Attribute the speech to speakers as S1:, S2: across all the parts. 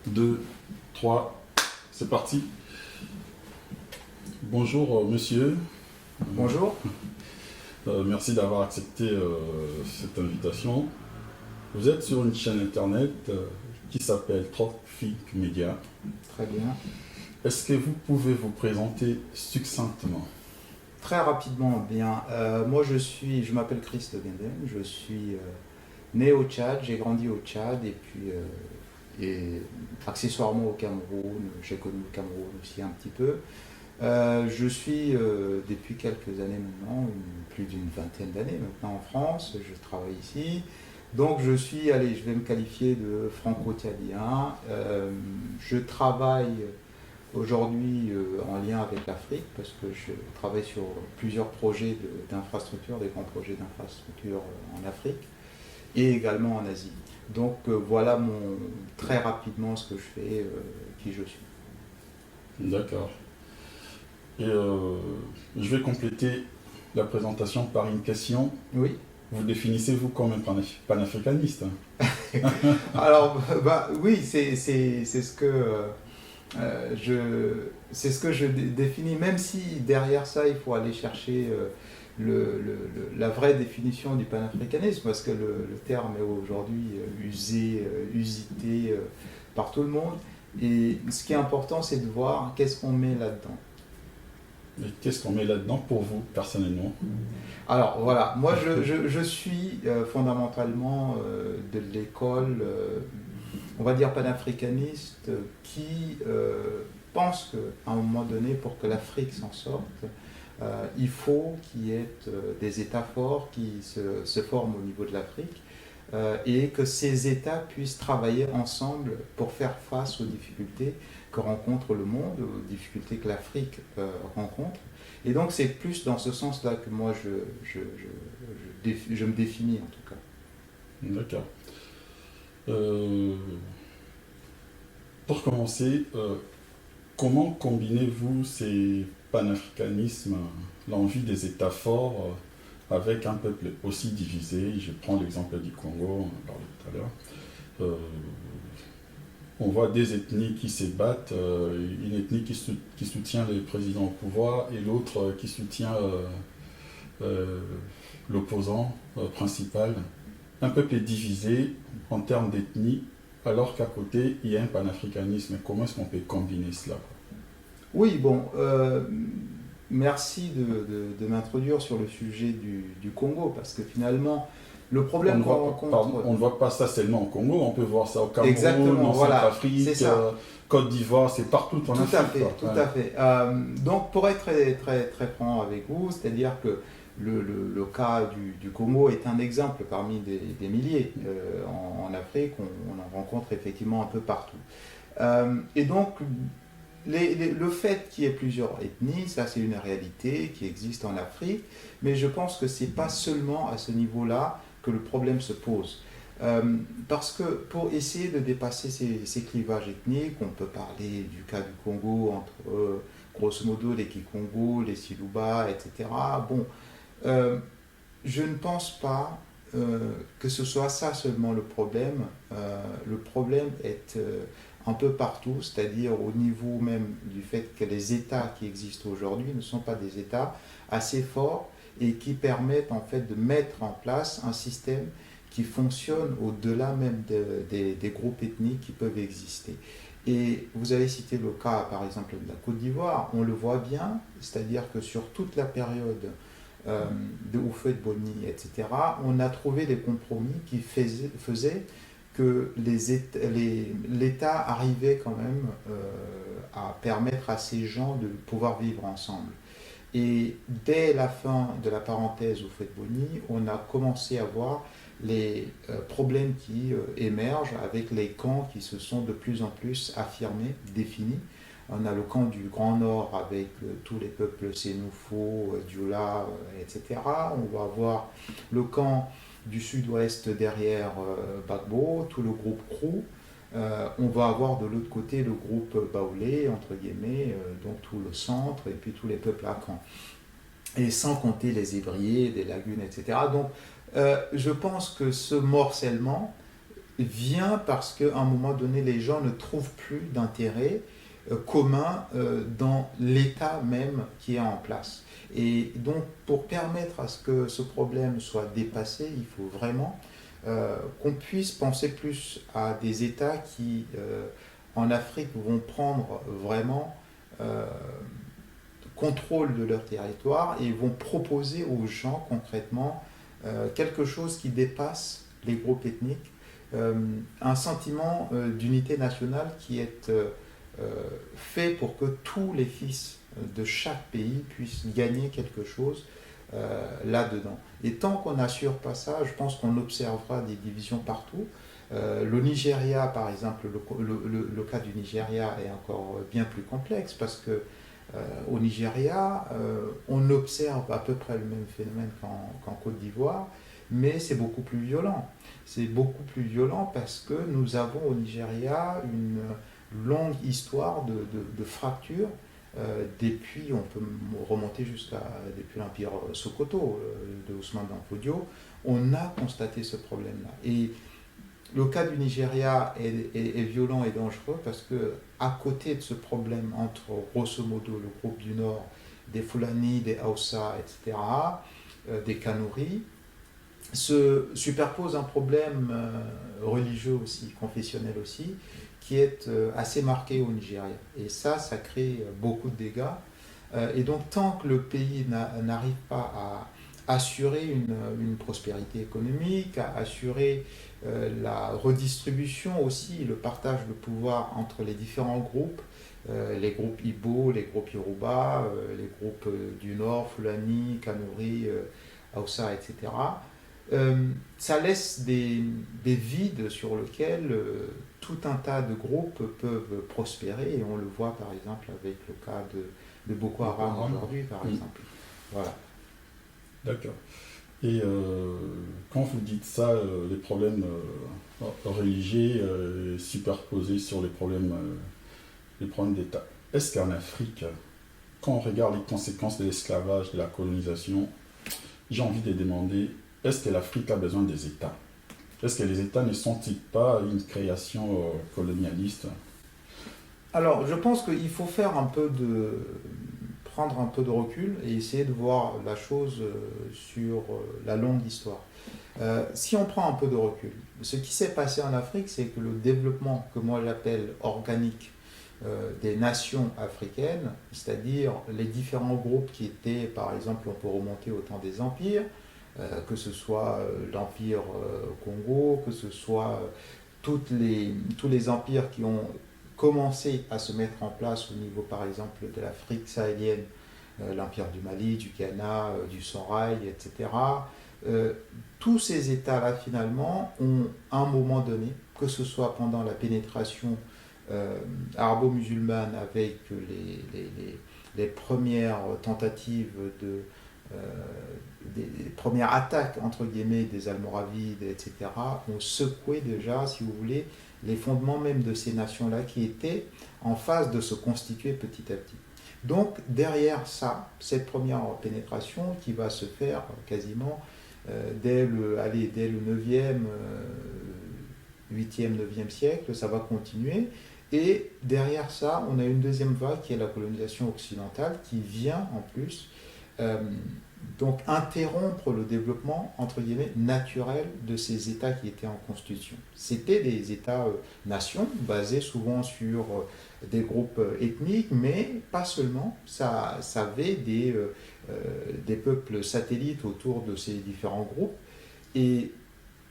S1: 2, 3, c'est parti. Bonjour monsieur.
S2: Bonjour.
S1: Merci d'avoir accepté cette invitation. Vous êtes sur une chaîne internet qui s'appelle Trophic Media.
S2: Très bien.
S1: Est-ce que vous pouvez vous présenter succinctement?
S2: Très rapidement, bien. Moi, je m'appelle Chris de Genden. Je suis né au Tchad, j'ai grandi au Tchad et puis accessoirement au Cameroun. J'ai connu le Cameroun aussi un petit peu. Je suis depuis quelques années maintenant, plus d'une vingtaine d'années maintenant en France. Je travaille ici. Donc je suis, allez, je vais me qualifier de franco-tchadien. Je travaille aujourd'hui en lien avec l'Afrique parce que je travaille sur plusieurs projets d'infrastructures, des grands projets d'infrastructures en Afrique et également en Asie. Donc voilà très rapidement ce que je fais, qui je suis.
S1: D'accord. Et je vais compléter la présentation par une question.
S2: Oui.
S1: Vous définissez-vous comme un panafricaniste?
S2: Alors, oui, c'est ce que je définis, même si derrière ça, il faut aller chercher la vraie définition du panafricanisme, parce que le terme est aujourd'hui usité par tout le monde. Et ce qui est important, c'est de voir qu'est-ce qu'on met là-dedans.
S1: Et qu'est-ce qu'on met là-dedans pour vous, personnellement?
S2: Alors voilà, moi je suis fondamentalement de l'école, on va dire panafricaniste, qui pense qu'à un moment donné, pour que l'Afrique s'en sorte, il faut qu'il y ait des États forts qui se forment au niveau de l'Afrique et que ces États puissent travailler ensemble pour faire face aux difficultés que rencontre le monde, aux difficultés que l'Afrique rencontre. Et donc c'est plus dans ce sens-là que moi je me définis en tout cas.
S1: D'accord. Pour commencer, comment combinez-vous ces panafricanismes, l'envie des États forts, avec un peuple aussi divisé? Je prends l'exemple du Congo, on en parlait tout à l'heure. On voit des ethnies qui se battent, une ethnie qui soutient le président au pouvoir et l'autre qui soutient l'opposant principal. Un peuple est divisé en termes d'ethnie, alors qu'à côté, il y a un panafricanisme. Comment est-ce qu'on peut combiner cela?
S2: Oui, bon, merci de m'introduire sur le sujet du Congo, parce que finalement, le problème qu'on rencontre...
S1: on ne voit pas ça seulement au Congo, on peut voir ça au Cameroun, en Centrafrique, Côte d'Ivoire, c'est partout en Afrique.
S2: Tout à fait. Donc pour être très franc avec vous, c'est-à-dire que le cas du Congo est un exemple parmi des milliers. En Afrique, on en rencontre effectivement un peu partout. Et donc, le fait qu'il y ait plusieurs ethnies, ça c'est une réalité qui existe en Afrique, mais je pense que ce n'est pas seulement à ce niveau-là que le problème se pose. Parce que pour essayer de dépasser ces clivages ethniques, on peut parler du cas du Congo entre grosso modo les Kikongo, les Siluba, etc. Bon, je ne pense pas que ce soit ça seulement le problème. Le problème est un peu partout, c'est-à-dire au niveau même du fait que les États qui existent aujourd'hui ne sont pas des États assez forts et qui permettent en fait de mettre en place un système qui fonctionne au-delà même des groupes ethniques qui peuvent exister. Et vous avez cité le cas par exemple de la Côte d'Ivoire, on le voit bien, c'est-à-dire que sur toute la période de Houphouët-Boigny, etc., on a trouvé des compromis qui faisaient que l'État arrivait quand même à permettre à ces gens de pouvoir vivre ensemble. Et dès la fin de la parenthèse Houphouët-Boigny, on a commencé à voir les problèmes qui émergent avec les camps qui se sont de plus en plus affirmés, définis. On a le camp du Grand Nord avec tous les peuples Sénoufo, Dioula, etc. On va avoir le camp du Sud-Ouest derrière Gbagbo, tout le groupe Krou. On va avoir de l'autre côté le groupe Baoulé, entre guillemets, donc tout le centre, et puis tous les peuples Akan. Et sans compter les Évriers, des lagunes, etc. Donc je pense que ce morcellement vient parce qu'à un moment donné, les gens ne trouvent plus d'intérêt commun dans l'état même qui est en place. Et donc, pour permettre à ce que ce problème soit dépassé, il faut vraiment qu'on puisse penser plus à des États qui, en Afrique, vont prendre vraiment contrôle de leur territoire et vont proposer aux gens concrètement quelque chose qui dépasse les groupes ethniques, un sentiment d'unité nationale qui est fait pour que tous les fils de chaque pays puissent gagner quelque chose là-dedans. Et tant qu'on n'assure pas ça, je pense qu'on observera des divisions partout. Le Nigeria, par exemple, le cas du Nigeria est encore bien plus complexe parce que au Nigeria, on observe à peu près le même phénomène qu'en Côte d'Ivoire, mais c'est beaucoup plus violent. C'est beaucoup plus violent parce que nous avons au Nigeria une longue histoire de fractures. Depuis, on peut remonter depuis l'Empire Sokoto de Ousmane Dan Fodio, on a constaté ce problème-là. Et le cas du Nigeria est violent et dangereux parce que à côté de ce problème entre, grosso modo, le groupe du Nord, des Fulani, des Hausa, etc., des Kanuri, se superpose un problème religieux aussi, confessionnel aussi, qui est assez marqué au Nigeria. Et ça crée beaucoup de dégâts. Et donc, tant que le pays n'arrive pas à assurer une prospérité économique, à assurer la redistribution aussi, le partage de pouvoir entre les différents groupes, les groupes Igbo, les groupes Yoruba, les groupes du Nord, Fulani, Kanuri, Hausa, etc., ça laisse des vides sur lesquels tout un tas de groupes peuvent prospérer, et on le voit par exemple avec le cas de Boko Haram aujourd'hui, par exemple. Voilà.
S1: D'accord. Et quand vous dites ça, les problèmes religieux superposés sur les problèmes d'État, est-ce qu'en Afrique, quand on regarde les conséquences de l'esclavage, de la colonisation, j'ai envie de demander, est-ce que l'Afrique a besoin des États? Est-ce que les États ne sont-ils pas une création colonialiste?
S2: Alors, je pense qu'il faut prendre un peu de recul et essayer de voir la chose sur la longue histoire. Si on prend un peu de recul, ce qui s'est passé en Afrique, c'est que le développement, que moi j'appelle organique, des nations africaines, c'est-à-dire les différents groupes qui étaient, par exemple, on peut remonter au temps des empires, que ce soit l'Empire Congo, que ce soit tous les empires qui ont commencé à se mettre en place au niveau, par exemple, de l'Afrique sahélienne, l'Empire du Mali, du Ghana, du Sorail, etc. Tous ces États-là, finalement, ont, à un moment donné, que ce soit pendant la pénétration arabo-musulmane avec les premières tentatives des premières attaques, entre guillemets, des Almoravides, etc., ont secoué déjà, si vous voulez, les fondements même de ces nations-là qui étaient en phase de se constituer petit à petit. Donc, derrière ça, cette première pénétration qui va se faire quasiment dès le 9e, 8e, 9e siècle, ça va continuer. Et derrière ça, on a une deuxième vague qui est la colonisation occidentale qui vient en plus donc interrompre le développement entre guillemets naturel de ces États qui étaient en constitution. C'était des États-nations basés souvent sur des groupes ethniques, mais pas seulement. Ça avait des peuples satellites autour de ces différents groupes. Et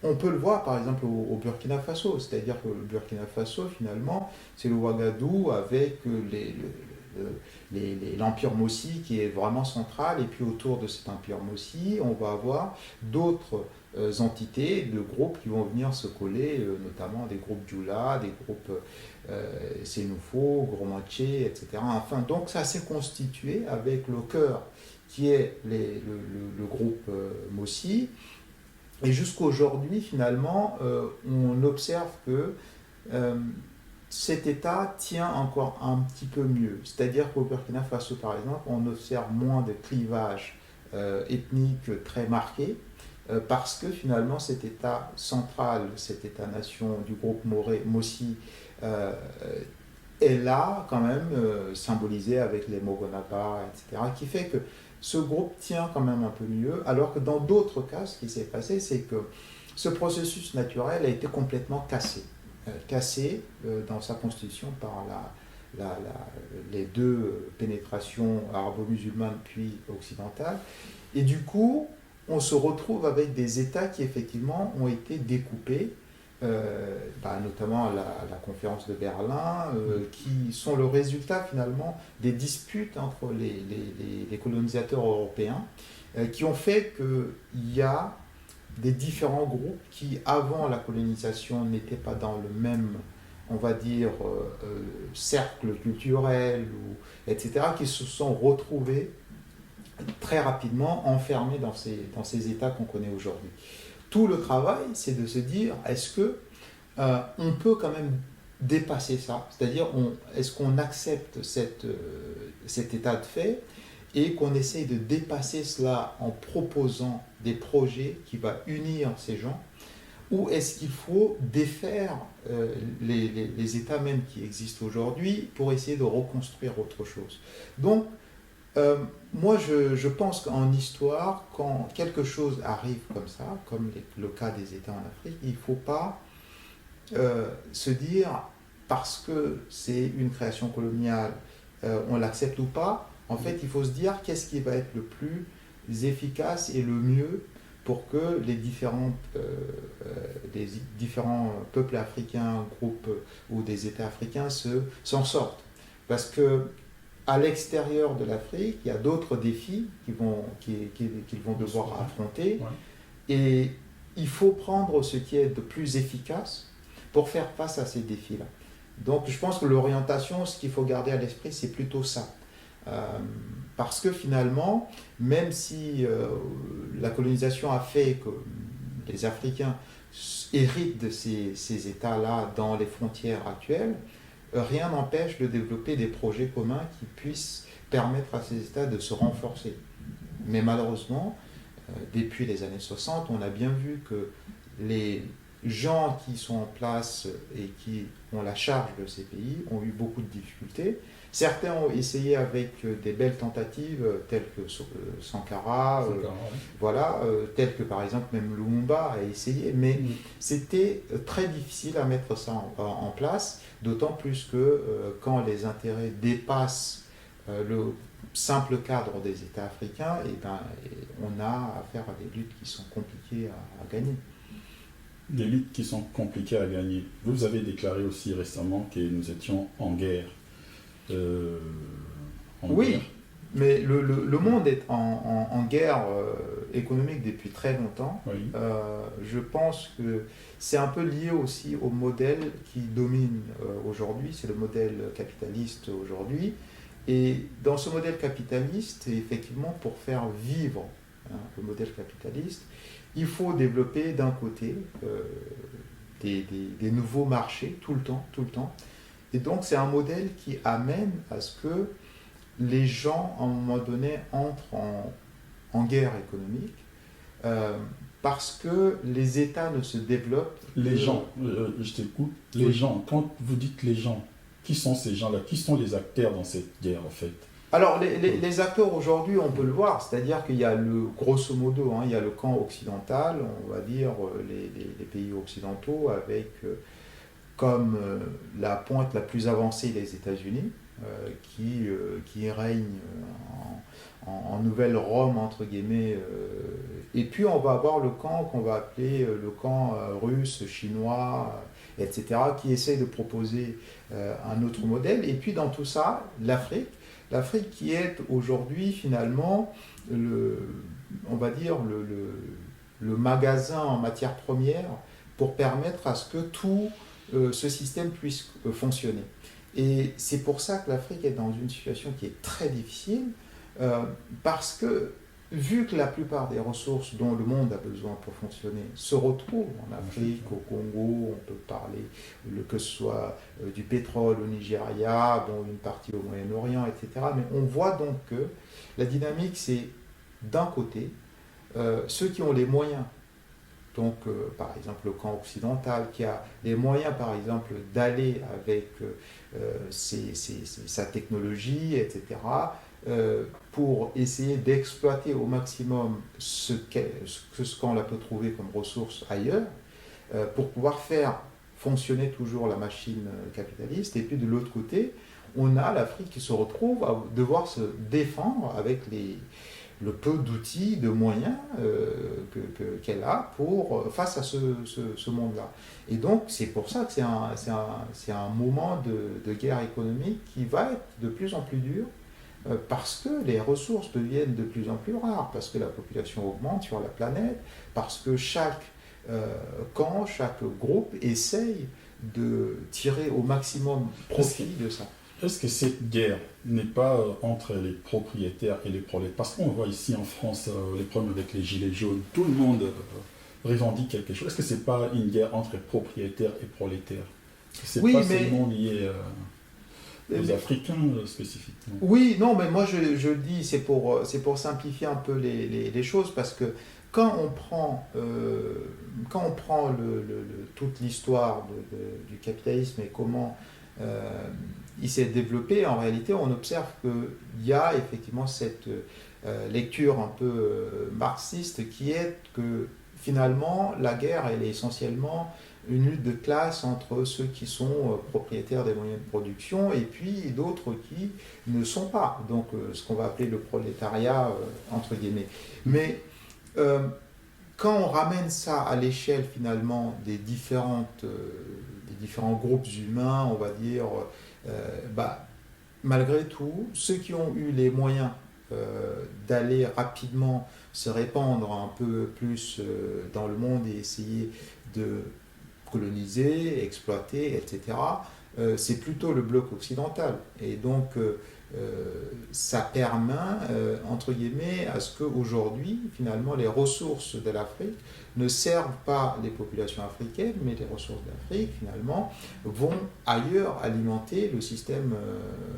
S2: on peut le voir par exemple au Burkina Faso, c'est-à-dire que le Burkina Faso finalement c'est le Ouagadougou avec l'empire Mossi qui est vraiment central, et puis autour de cet empire Mossi on va avoir d'autres entités de groupes qui vont venir se coller, notamment des groupes Djoula, des groupes Sénoufo, Gromanché, etc. Enfin, donc ça s'est constitué avec le cœur qui est le groupe Mossi. Et jusqu'aujourd'hui, finalement, on observe que cet État tient encore un petit peu mieux. C'est-à-dire qu'au Burkina Faso, par exemple, on observe moins de clivages ethniques très marqués, parce que finalement cet État central, cet État-nation du groupe Mossi, est là quand même, symbolisé avec les Mogonapa, etc., qui fait que ce groupe tient quand même un peu mieux, alors que dans d'autres cas, ce qui s'est passé, c'est que ce processus naturel a été complètement cassé dans sa constitution par les deux pénétrations arabo-musulmanes puis occidentales. Et du coup, on se retrouve avec des États qui effectivement ont été découpés, notamment la conférence de Berlin, qui sont le résultat finalement des disputes entre les colonisateurs européens, qui ont fait qu'il y a des différents groupes qui, avant la colonisation, n'étaient pas dans le même, on va dire, cercle culturel, etc., qui se sont retrouvés très rapidement enfermés dans ces États qu'on connaît aujourd'hui. Tout le travail, c'est de se dire, est-ce que on peut quand même dépasser ça? C'est-à-dire, est-ce qu'on accepte cet état de fait et qu'on essaye de dépasser cela en proposant des projets qui vont unir ces gens? Ou est-ce qu'il faut défaire les États même qui existent aujourd'hui pour essayer de reconstruire autre chose? Donc, moi, je pense qu'en histoire, quand quelque chose arrive comme ça, comme le cas des États en Afrique, il ne faut pas se dire, parce que c'est une création coloniale, on l'accepte ou pas. En fait, il faut se dire qu'est-ce qui va être le plus efficace et le mieux pour que les différents peuples africains, groupes ou des États africains s'en sortent. Parce que à l'extérieur de l'Afrique, il y a d'autres défis qu'ils vont devoir affronter. Ouais. Et il faut prendre ce qui est de plus efficace pour faire face à ces défis-là. Donc je pense que l'orientation, ce qu'il faut garder à l'esprit, c'est plutôt ça. Parce que finalement, même si la colonisation a fait que les Africains héritent de ces États-là dans les frontières actuelles, rien n'empêche de développer des projets communs qui puissent permettre à ces États de se renforcer. Mais malheureusement, depuis les années 60, on a bien vu que les gens qui sont en place et qui ont la charge de ces pays ont eu beaucoup de difficultés. Certains ont essayé avec des belles tentatives, telles que Sankara, voilà, telles que par exemple même Lumumba a essayé, mais c'était très difficile à mettre ça en place, d'autant plus que quand les intérêts dépassent le simple cadre des États africains, on a affaire à des luttes qui sont compliquées à gagner.
S1: Des luttes qui sont compliquées à gagner. Vous avez déclaré aussi récemment que nous étions en guerre.
S2: Oui,
S1: guerre.
S2: Mais le monde est en guerre économique depuis très longtemps.
S1: Oui.
S2: Je pense que c'est un peu lié aussi au modèle qui domine aujourd'hui, c'est le modèle capitaliste aujourd'hui. Et dans ce modèle capitaliste, effectivement, pour faire vivre le modèle capitaliste, il faut développer d'un côté des nouveaux marchés tout le temps. Et donc c'est un modèle qui amène à ce que les gens, à un moment donné, entrent en guerre économique parce que les États ne se développent.
S1: Les gens, je t'écoute, les gens, quand vous dites les gens, qui sont ces gens-là? Qui sont les acteurs dans cette guerre en fait?
S2: Alors les acteurs aujourd'hui, on peut le voir, c'est-à-dire qu'il y a grosso modo, il y a le camp occidental, on va dire les pays occidentaux avec comme la pointe la plus avancée les États-Unis, qui règne en Nouvelle-Rome, entre guillemets. Et puis on va avoir le camp qu'on va appeler le camp russe, chinois, etc., qui essaye de proposer un autre modèle. Et puis dans tout ça, l'Afrique qui est aujourd'hui finalement on va dire le magasin en matière première pour permettre à ce que tout ce système puisse fonctionner. Et c'est pour ça que l'Afrique est dans une situation qui est très difficile, parce que vu que la plupart des ressources dont le monde a besoin pour fonctionner se retrouvent en Afrique, au Congo, on peut parler que ce soit du pétrole au Nigeria, une partie au Moyen-Orient, etc. Mais on voit donc que la dynamique, c'est d'un côté ceux qui ont les moyens, donc par exemple le camp occidental, qui a les moyens par exemple d'aller avec sa technologie, etc., pour essayer d'exploiter au maximum ce qu'on peut trouver comme ressources ailleurs, pour pouvoir faire fonctionner toujours la machine capitaliste. Et puis de l'autre côté, on a l'Afrique qui se retrouve à devoir se défendre avec le peu d'outils, de moyens qu'elle a face à ce monde-là. Et donc, c'est pour ça que c'est un moment de guerre économique qui va être de plus en plus dur, parce que les ressources deviennent de plus en plus rares, parce que la population augmente sur la planète, parce que chaque camp, chaque groupe essaye de tirer au maximum profit de ça.
S1: Est-ce que cette guerre n'est pas entre les propriétaires et les prolétaires? Parce qu'on voit ici en France les problèmes avec les gilets jaunes, tout le monde revendique quelque chose. Est-ce que c'est pas une guerre entre propriétaires et prolétaires? C'est pas seulement lié aux Africains spécifiquement.
S2: Oui, non, mais moi je le dis, c'est pour simplifier un peu les choses, parce que quand on prend toute l'histoire du capitalisme et comment il s'est développé, en réalité, on observe qu'il y a effectivement cette lecture un peu marxiste qui est que finalement, la guerre, elle est essentiellement une lutte de classe entre ceux qui sont propriétaires des moyens de production et puis d'autres qui ne sont pas. Donc, ce qu'on va appeler le prolétariat, entre guillemets. Mais quand on ramène ça à l'échelle finalement des différents groupes humains, on va dire, malgré tout, ceux qui ont eu les moyens d'aller rapidement se répandre un peu plus dans le monde et essayer de coloniser, exploiter, etc., c'est plutôt le bloc occidental. Et donc, ça permet, entre guillemets, à ce qu'aujourd'hui, finalement, les ressources de l'Afrique ne servent pas les populations africaines, mais les ressources d'Afrique, finalement, vont ailleurs alimenter le système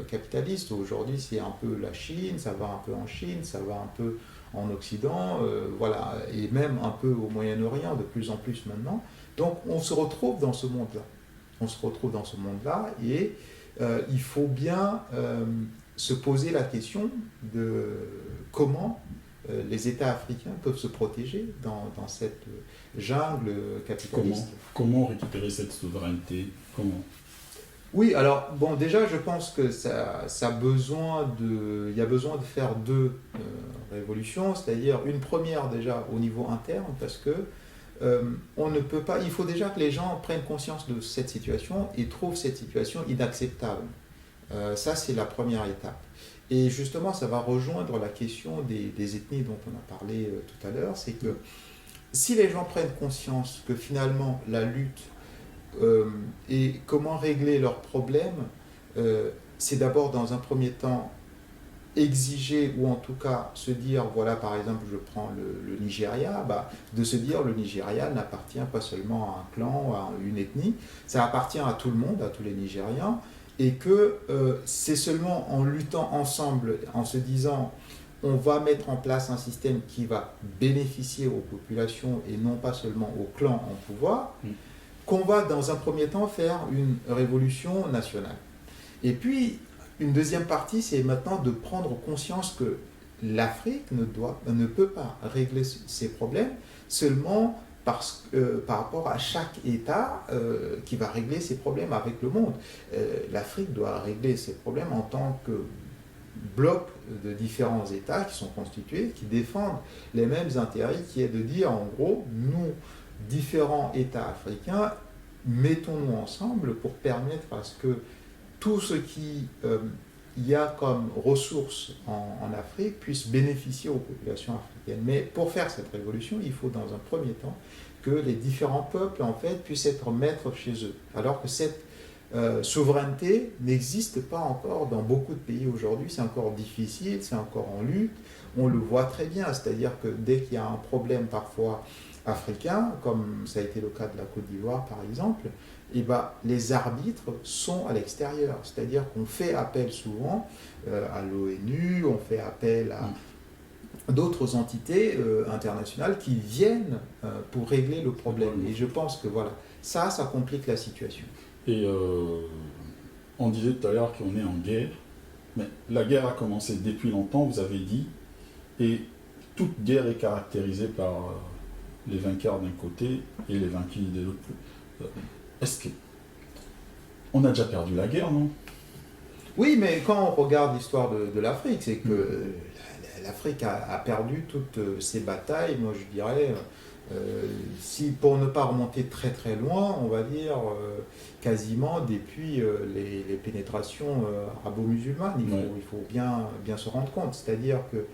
S2: capitaliste. Aujourd'hui, c'est un peu la Chine, ça va un peu en Chine, ça va un peu en Occident, voilà, et même un peu au Moyen-Orient, de plus en plus maintenant. Donc, on se retrouve dans ce monde-là. On se retrouve dans ce monde-là, et il faut bien se poser la question de comment les États africains peuvent se protéger dans cette jungle capitaliste.
S1: Comment récupérer cette souveraineté? Comment?
S2: Oui, alors, bon, déjà, je pense que il y a besoin de faire deux révolutions, c'est-à-dire une première déjà au niveau interne, parce que on ne peut pas, il faut déjà que les gens prennent conscience de cette situation et trouvent cette situation inacceptable. Ça, c'est la première étape. Et justement, ça va rejoindre la question des ethnies dont on a parlé tout à l'heure. C'est que si les gens prennent conscience que finalement, la lutte et comment régler leurs problèmes, c'est d'abord, dans un premier temps, exiger, ou en tout cas se dire, voilà, par exemple, je prends le Nigeria, de se dire le Nigeria n'appartient pas seulement à un clan, à une ethnie, ça appartient à tout le monde, à tous les Nigérians, et que c'est seulement en luttant ensemble, en se disant on va mettre en place un système qui va bénéficier aux populations et non pas seulement aux clans en pouvoir, qu'on va dans un premier temps faire une révolution nationale. Et puis, une deuxième partie, c'est maintenant de prendre conscience que l'Afrique ne peut pas régler ses problèmes seulement par rapport à chaque État qui va régler ses problèmes avec le monde. L'Afrique doit régler ses problèmes en tant que bloc de différents États qui sont constitués, qui défendent les mêmes intérêts, qui est de dire, en gros, nous, différents États africains, mettons-nous ensemble pour permettre à ce que tout ce qui y a comme ressources en Afrique puisse bénéficier aux populations africaines. Mais pour faire cette révolution, il faut dans un premier temps que les différents peuples en fait puissent être maîtres chez eux. Alors que cette souveraineté n'existe pas encore dans beaucoup de pays aujourd'hui, c'est encore difficile, c'est encore en lutte, on le voit très bien, c'est-à-dire que dès qu'il y a un problème parfois africain, comme ça a été le cas de la Côte d'Ivoire par exemple, et les arbitres sont à l'extérieur, c'est-à-dire qu'on fait appel souvent à l'ONU, on fait appel d'autres entités internationales qui viennent pour régler le problème. Et je pense que voilà, ça complique la situation.
S1: Et on disait tout à l'heure qu'on est en guerre, mais la guerre a commencé depuis longtemps, vous avez dit, et toute guerre est caractérisée par les vainqueurs d'un côté et les vaincus de l'autre. Est-ce qu'on a déjà perdu la guerre, non?
S2: Oui, mais quand on regarde l'histoire de l'Afrique, c'est que l'Afrique a perdu toutes ses batailles, moi je dirais, si pour ne pas remonter très très loin, on va dire quasiment depuis les pénétrations arabo-musulmanes. Il faut bien se rendre compte. C'est-à-dire que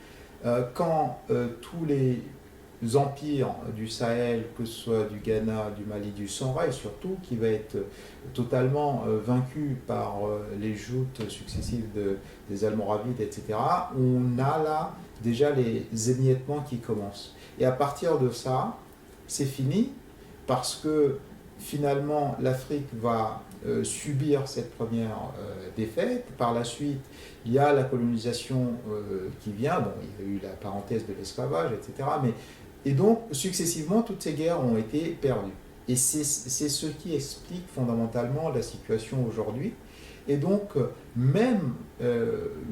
S2: quand tous les empires du Sahel, que ce soit du Ghana, du Mali, du Sahel surtout, qui va être totalement vaincu par les joutes successives des Almoravides, etc., on a là déjà les émiettements qui commencent. Et à partir de ça, c'est fini, parce que finalement l'Afrique va subir cette première défaite. Par la suite, il y a la colonisation qui vient, bon, il y a eu la parenthèse de l'esclavage, etc., et donc, successivement, toutes ces guerres ont été perdues. Et c'est ce qui explique fondamentalement la situation aujourd'hui. Et donc, même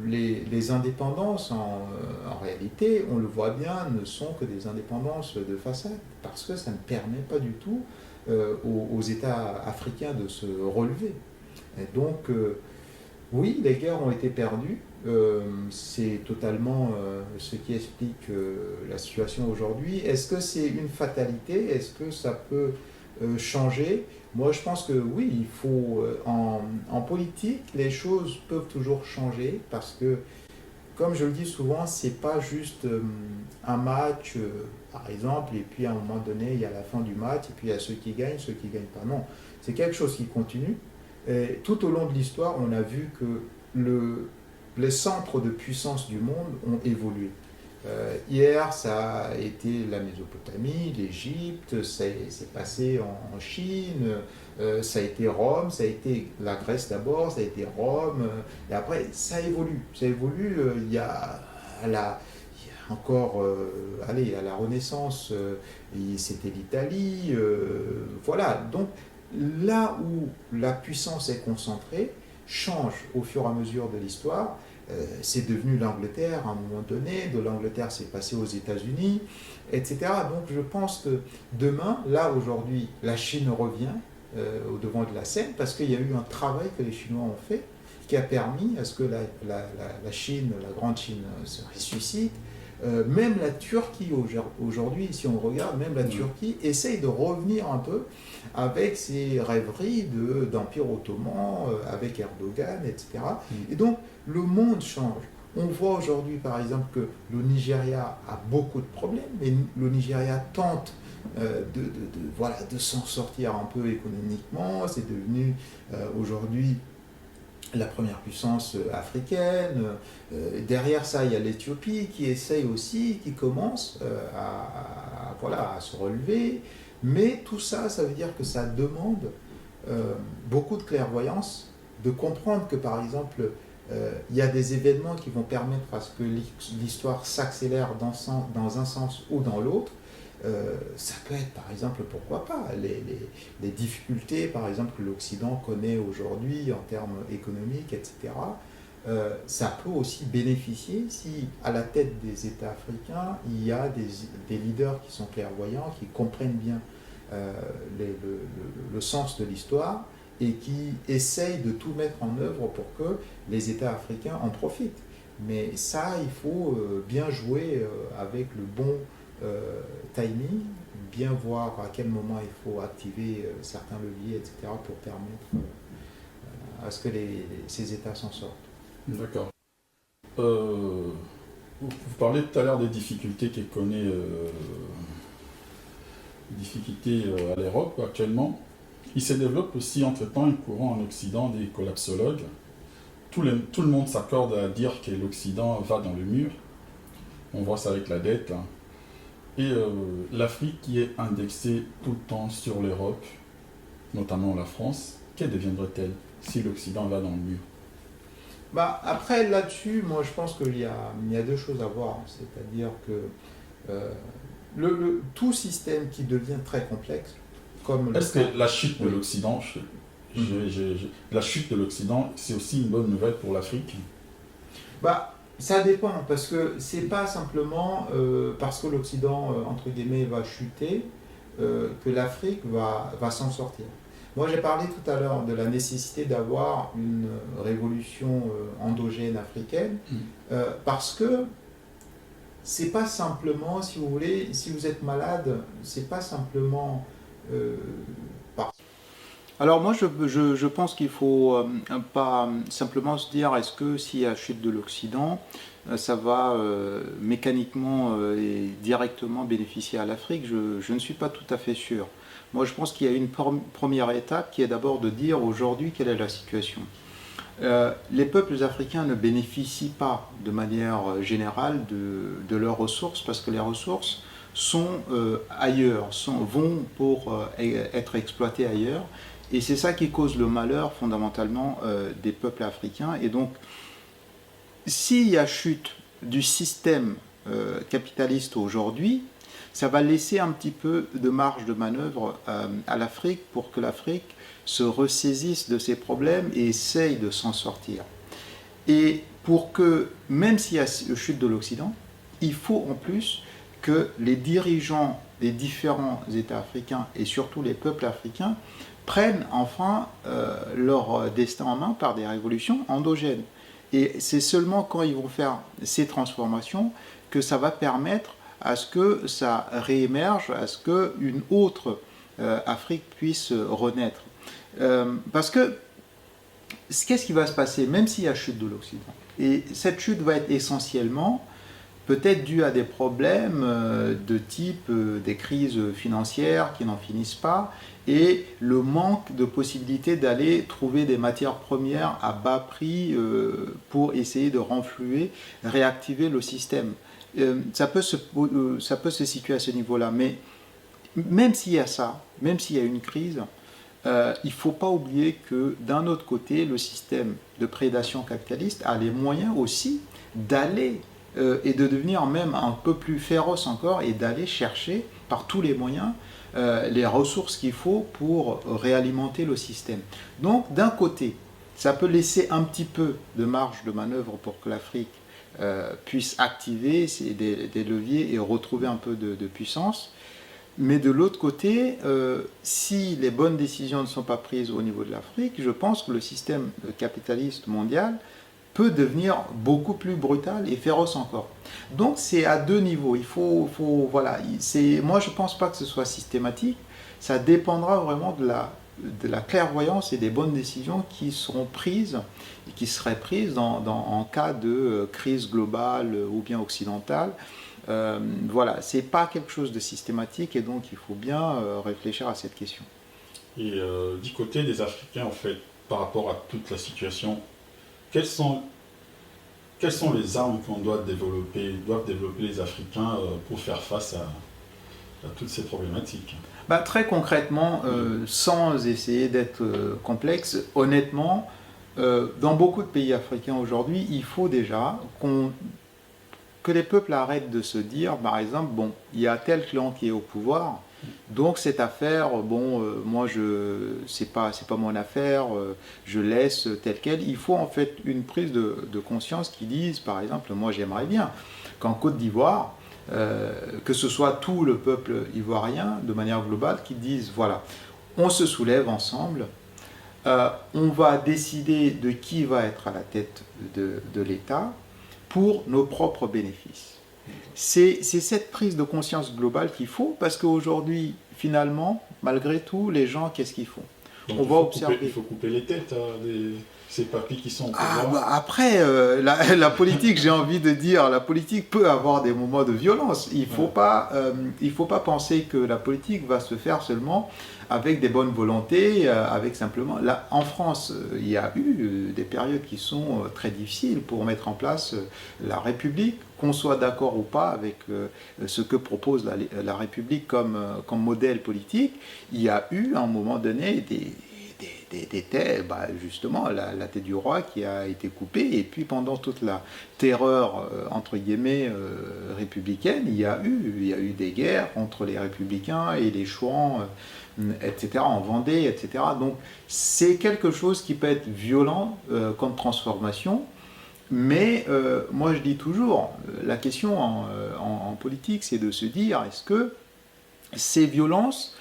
S2: les indépendances, en réalité, on le voit bien, ne sont que des indépendances de façade, parce que ça ne permet pas du tout aux États africains de se relever. Et donc, oui, les guerres ont été perdues. C'est totalement ce qui explique la situation aujourd'hui. Est-ce que c'est une fatalité? Est-ce que ça peut changer? Moi, je pense que oui, il faut. En politique, les choses peuvent toujours changer parce que, comme je le dis souvent, c'est pas juste un match, par exemple, et puis à un moment donné, il y a la fin du match, et puis il y a ceux qui gagnent pas. Non, c'est quelque chose qui continue. Et tout au long de l'histoire, on a vu que les centres de puissance du monde ont évolué. Hier, ça a été la Mésopotamie, l'Égypte, c'est passé en Chine, ça a été Rome, ça a été la Grèce d'abord, ça a été Rome, et après, ça évolue. Ça évolue, il y a encore, à la Renaissance, c'était l'Italie, voilà. Donc, là où la puissance est concentrée, change au fur et à mesure de l'histoire. C'est devenu l'Angleterre à un moment donné, de l'Angleterre c'est passé aux États-Unis, etc. Donc je pense que demain, là aujourd'hui, la Chine revient au devant de la scène parce qu'il y a eu un travail que les Chinois ont fait qui a permis à ce que la Chine, la grande Chine se ressuscite. Même la Turquie aujourd'hui, si on regarde, même la Turquie essaye de revenir un peu avec ses rêveries d'Empire ottoman, avec Erdogan, etc. Et donc, le monde change. On voit aujourd'hui, par exemple, que le Nigeria a beaucoup de problèmes, mais le Nigeria tente de s'en sortir un peu économiquement. C'est devenu aujourd'hui la première puissance africaine. Derrière ça, il y a l'Éthiopie qui essaye aussi, qui commence à se relever. Mais tout ça, ça veut dire que ça demande beaucoup de clairvoyance, de comprendre que, par exemple, il y a des événements qui vont permettre à ce que l'histoire s'accélère dans un sens ou dans l'autre. Ça peut être, par exemple, pourquoi pas, les difficultés, par exemple, que l'Occident connaît aujourd'hui en termes économiques, etc. Ça peut aussi bénéficier si, à la tête des États africains, il y a des leaders qui sont clairvoyants, qui comprennent bien le sens de l'histoire et qui essayent de tout mettre en œuvre pour que les États africains en profitent. Mais ça, il faut bien jouer avec le bon timing, bien voir à quel moment il faut activer certains leviers, etc., pour permettre à ce que ces États s'en sortent.
S1: D'accord. Vous parlez tout à l'heure des difficultés qu'elle connaît à l'Europe actuellement. Il se développe aussi entre-temps un courant en Occident des collapsologues. Tout le monde s'accorde à dire que l'Occident va dans le mur. On voit ça avec la dette. Hein. Et l'Afrique qui est indexée tout le temps sur l'Europe, notamment la France, que deviendrait-elle si l'Occident va dans le mur?
S2: Bah, après, là-dessus, moi, je pense il y a deux choses à voir. C'est-à-dire que euh, tout système qui devient très complexe, comme le
S1: Est-ce
S2: cas...
S1: que la chute de
S2: Oui.
S1: l'Occident,
S2: Mhm.
S1: la chute de l'Occident, c'est aussi une bonne nouvelle pour l'Afrique?
S2: Bah, ça dépend, parce que c'est pas simplement parce que l'Occident, entre guillemets, va chuter, que l'Afrique va s'en sortir. Moi, j'ai parlé tout à l'heure de la nécessité d'avoir une révolution endogène africaine,
S1: Mm.
S2: parce que c'est pas simplement, si vous voulez, si vous êtes malade, c'est pas simplement euh, par... Alors moi, je pense qu'il faut pas simplement se dire est-ce que s'il y a chute de l'Occident, ça va mécaniquement et directement bénéficier à l'Afrique. Je ne suis pas tout à fait sûr. Moi, je pense qu'il y a une première étape qui est d'abord de dire aujourd'hui quelle est la situation. Les peuples africains ne bénéficient pas de manière générale de leurs ressources parce que les ressources sont ailleurs, vont pour être exploitées ailleurs. Et c'est ça qui cause le malheur fondamentalement des peuples africains. Et donc, s'il y a chute du système capitaliste aujourd'hui, ça va laisser un petit peu de marge de manœuvre à l'Afrique pour que l'Afrique se ressaisisse de ses problèmes et essaye de s'en sortir. Et pour que, même s'il y a chute de l'Occident, il faut en plus que les dirigeants des différents États africains et surtout les peuples africains prennent enfin leur destin en main par des révolutions endogènes. Et c'est seulement quand ils vont faire ces transformations que ça va permettre à ce que ça réémerge, à ce qu'une autre Afrique puisse renaître. Parce que qu'est-ce qui va se passer, même s'il y a chute de l'Occident? Et cette chute va être essentiellement peut-être due à des problèmes de type des crises financières qui n'en finissent pas et le manque de possibilité d'aller trouver des matières premières à bas prix pour essayer de renflouer, réactiver le système. Ça peut se situer à ce niveau-là, mais même s'il y a ça, même s'il y a une crise, il ne faut pas oublier que d'un autre côté, le système de prédation capitaliste a les moyens aussi d'aller et de devenir même un peu plus féroce encore et d'aller chercher par tous les moyens les ressources qu'il faut pour réalimenter le système. Donc d'un côté, ça peut laisser un petit peu de marge de manœuvre pour que l'Afrique puisse activer des leviers et retrouver un peu de puissance. Mais de l'autre côté, si les bonnes décisions ne sont pas prises au niveau de l'Afrique, je pense que le système capitaliste mondial peut devenir beaucoup plus brutal et féroce encore. Donc c'est à deux niveaux. Voilà, moi je ne pense pas que ce soit systématique. Ça dépendra vraiment de la clairvoyance et des bonnes décisions qui seront prises et qui seraient prises en cas de crise globale ou bien occidentale. Voilà, c'est pas quelque chose de systématique et donc il faut bien réfléchir à cette question.
S1: Et du côté des Africains, en fait, par rapport à toute la situation, quelles sont, quelles sont les armes qu'on doivent développer les Africains pour faire face à toutes ces problématiques?
S2: Bah, très concrètement, sans essayer d'être complexe, honnêtement, dans beaucoup de pays africains aujourd'hui, il faut déjà que les peuples arrêtent de se dire, par exemple, bon, il y a tel clan qui est au pouvoir, donc cette affaire, bon, moi, c'est pas mon affaire, je laisse telle quelle. Il faut en fait une prise de conscience qui dise, par exemple, moi j'aimerais bien qu'en Côte d'Ivoire, que ce soit tout le peuple ivoirien, de manière globale, qui dise, voilà, on se soulève ensemble, on va décider de qui va être à la tête de l'État, pour nos propres bénéfices. C'est cette prise de conscience globale qu'il faut, parce qu'aujourd'hui, finalement, malgré tout, les gens, qu'est-ce qu'ils font?
S1: Donc
S2: On va observer.
S1: il faut couper les têtes ces papis qui sont au
S2: Ah,
S1: pouvoir.
S2: bah après, la politique, j'ai envie de dire, la politique peut avoir des moments de violence. Il faut pas penser que la politique va se faire seulement avec des bonnes volontés, avec simplement... Là, en France, il y a eu des périodes qui sont très difficiles pour mettre en place la République, qu'on soit d'accord ou pas avec ce que propose la République comme modèle politique. Il y a eu, à un moment donné, des têtes, justement, la tête du roi qui a été coupée. Et puis pendant toute la terreur, entre guillemets, républicaine, il y a eu des guerres entre les républicains et les chouans, etc., en Vendée, etc. Donc c'est quelque chose qui peut être violent comme transformation. Mais moi je dis toujours, la question en politique, c'est de se dire, est-ce que ces violences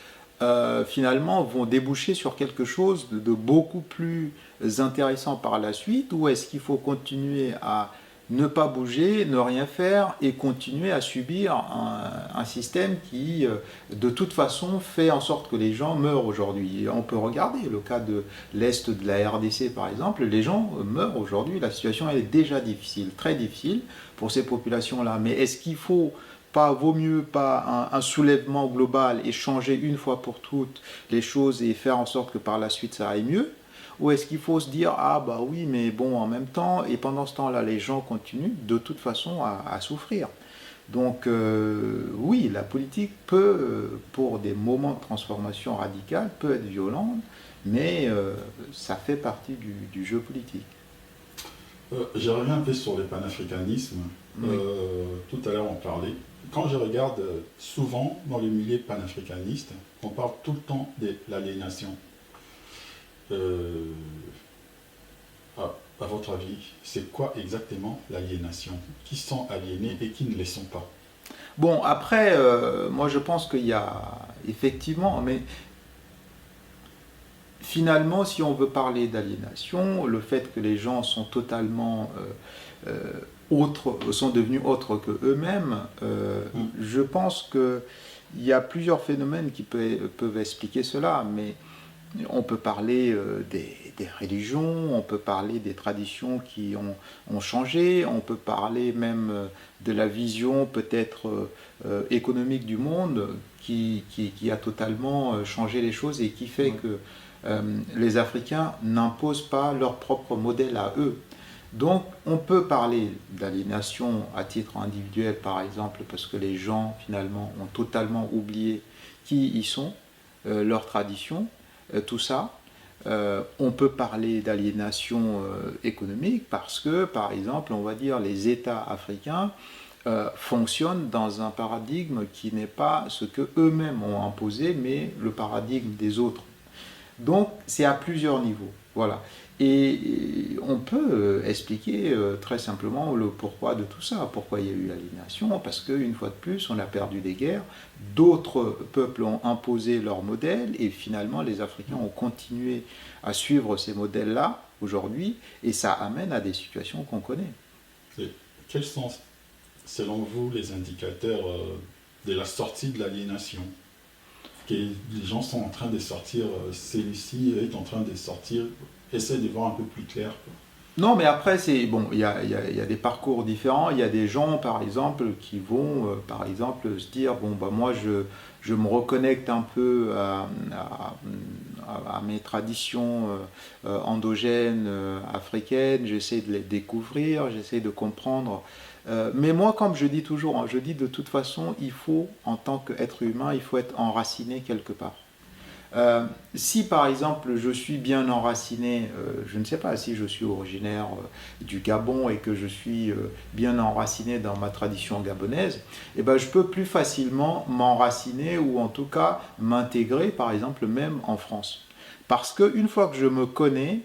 S2: finalement vont déboucher sur quelque chose de beaucoup plus intéressant par la suite, ou est-ce qu'il faut continuer à ne pas bouger, ne rien faire et continuer à subir un système qui de toute façon fait en sorte que les gens meurent aujourd'hui. Et on peut regarder le cas de l'Est de la RDC par exemple, les gens meurent aujourd'hui, la situation elle est déjà difficile, très difficile pour ces populations-là. Mais est-ce qu'il faut vaut mieux pas un soulèvement global et changer une fois pour toutes les choses et faire en sorte que par la suite ça aille mieux? Ou est-ce qu'il faut se dire, ah bah oui, mais bon, en même temps, et pendant ce temps-là, les gens continuent de toute façon à souffrir. Donc oui, la politique peut, pour des moments de transformation radicale, peut être violente, mais ça fait partie du jeu politique.
S1: Je reviens un peu sur le panafricanisme.
S2: Oui.
S1: Tout à l'heure, on parlait. Quand je regarde souvent dans le milieu panafricaniste, on parle tout le temps de l'aliénation. À votre avis, c'est quoi exactement l'aliénation? Qui sont aliénés et qui ne le sont pas?
S2: Bon, après, moi je pense qu'il y a effectivement, mais finalement, si on veut parler d'aliénation, le fait que les gens sont totalement autres, sont devenus autres que eux-mêmes, je pense qu'il y a plusieurs phénomènes qui peuvent expliquer cela, mais on peut parler des religions, on peut parler des traditions qui ont changé, on peut parler même de la vision peut-être économique du monde qui a totalement changé les choses et qui fait que les Africains n'imposent pas leur propre modèle à eux. Donc on peut parler d'aliénation à titre individuel par exemple parce que les gens finalement ont totalement oublié qui ils sont, leurs traditions, tout ça. On peut parler d'aliénation économique parce que, par exemple, on va dire les États africains fonctionnent dans un paradigme qui n'est pas ce que eux-mêmes ont imposé, mais le paradigme des autres. Donc, c'est à plusieurs niveaux. Voilà. Et on peut expliquer très simplement le pourquoi de tout ça. Pourquoi il y a eu l'aliénation? Parce qu'une fois de plus, on a perdu des guerres. D'autres peuples ont imposé leur modèle et finalement, les Africains ont continué à suivre ces modèles-là aujourd'hui et ça amène à des situations qu'on connaît.
S1: Et quels sont, selon vous, les indicateurs de la sortie de l'aliénation? Que les gens sont en train de sortir, celui-ci est en train de sortir, essaie de voir un peu plus clair.
S2: Non, mais après, c'est bon. Il y a des parcours différents. Il y a des gens, par exemple, qui vont, par exemple, se dire bon, bah moi, je me reconnecte un peu à mes traditions endogènes africaines. J'essaie de les découvrir, j'essaie de comprendre. Mais moi, comme je dis toujours, hein, je dis de toute façon, il faut, en tant qu'être humain, il faut être enraciné quelque part. Si par exemple je suis bien enraciné, je ne sais pas si je suis originaire du Gabon et que je suis bien enraciné dans ma tradition gabonaise, eh ben, je peux plus facilement m'enraciner ou en tout cas m'intégrer par exemple même en France. Parce qu'une fois que je me connais,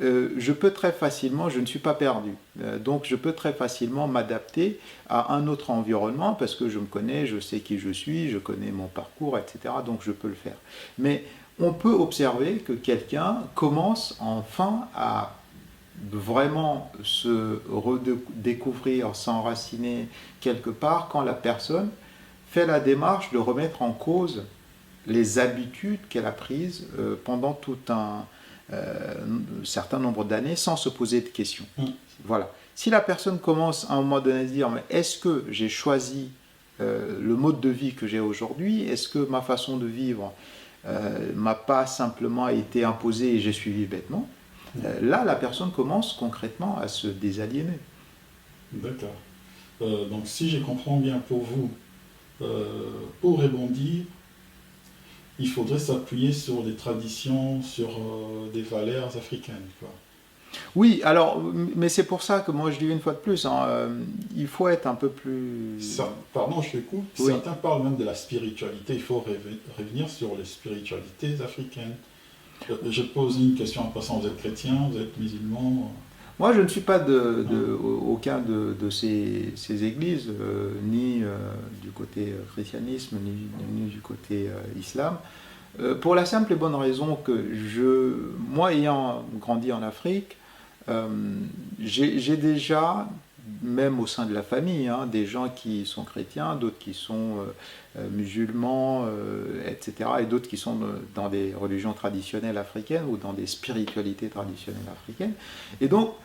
S2: je peux très facilement, je ne suis pas perdu, donc je peux très facilement m'adapter à un autre environnement parce que je me connais, je sais qui je suis, je connais mon parcours, etc. Donc je peux le faire. Mais on peut observer que quelqu'un commence enfin à vraiment se redécouvrir, s'enraciner quelque part quand la personne fait la démarche de remettre en cause les habitudes qu'elle a prises pendant tout un certain nombre d'années sans se poser de questions. Voilà. Si la personne commence à un moment donné à se dire mais est-ce que j'ai choisi le mode de vie que j'ai aujourd'hui? Est-ce que ma façon de vivre m'a pas simplement été imposée et j'ai suivi bêtement? Là, la personne commence concrètement à se désaliéner.
S1: D'accord. Donc si je comprends bien pour vous, pour rebondir, il faudrait s'appuyer sur des traditions, sur des valeurs africaines, quoi.
S2: Oui, alors, mais c'est pour ça que moi je dis une fois de plus, hein, il faut être un peu plus...
S1: Pardon, je te coupe.
S2: Oui.
S1: Certains parlent même de la spiritualité. Il faut revenir sur les spiritualités africaines. Je pose une question en passant. Vous êtes chrétien, vous êtes musulman?
S2: Moi je ne suis pas aucun de ces églises, ni du côté christianisme, ni du côté islam. Pour la simple et bonne raison que moi ayant grandi en Afrique, j'ai déjà, même au sein de la famille, hein, des gens qui sont chrétiens, d'autres qui sont musulmans, etc., et d'autres qui sont dans des religions traditionnelles africaines ou dans des spiritualités traditionnelles africaines. Et donc,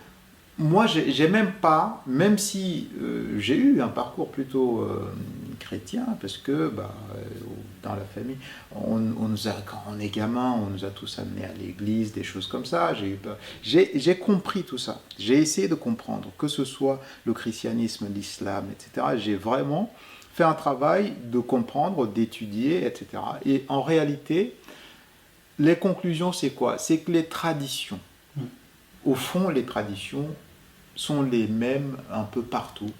S2: moi, j'ai même pas, même si j'ai eu un parcours plutôt chrétien, parce que dans la famille, quand on est gamin, on nous a tous amenés à l'église, des choses comme ça. J'ai compris tout ça. J'ai essayé de comprendre, que ce soit le christianisme, l'islam, etc. J'ai vraiment fait un travail de comprendre, d'étudier, etc. Et en réalité, les conclusions, c'est quoi? C'est que les traditions, au fond, les traditions sont les mêmes un peu partout.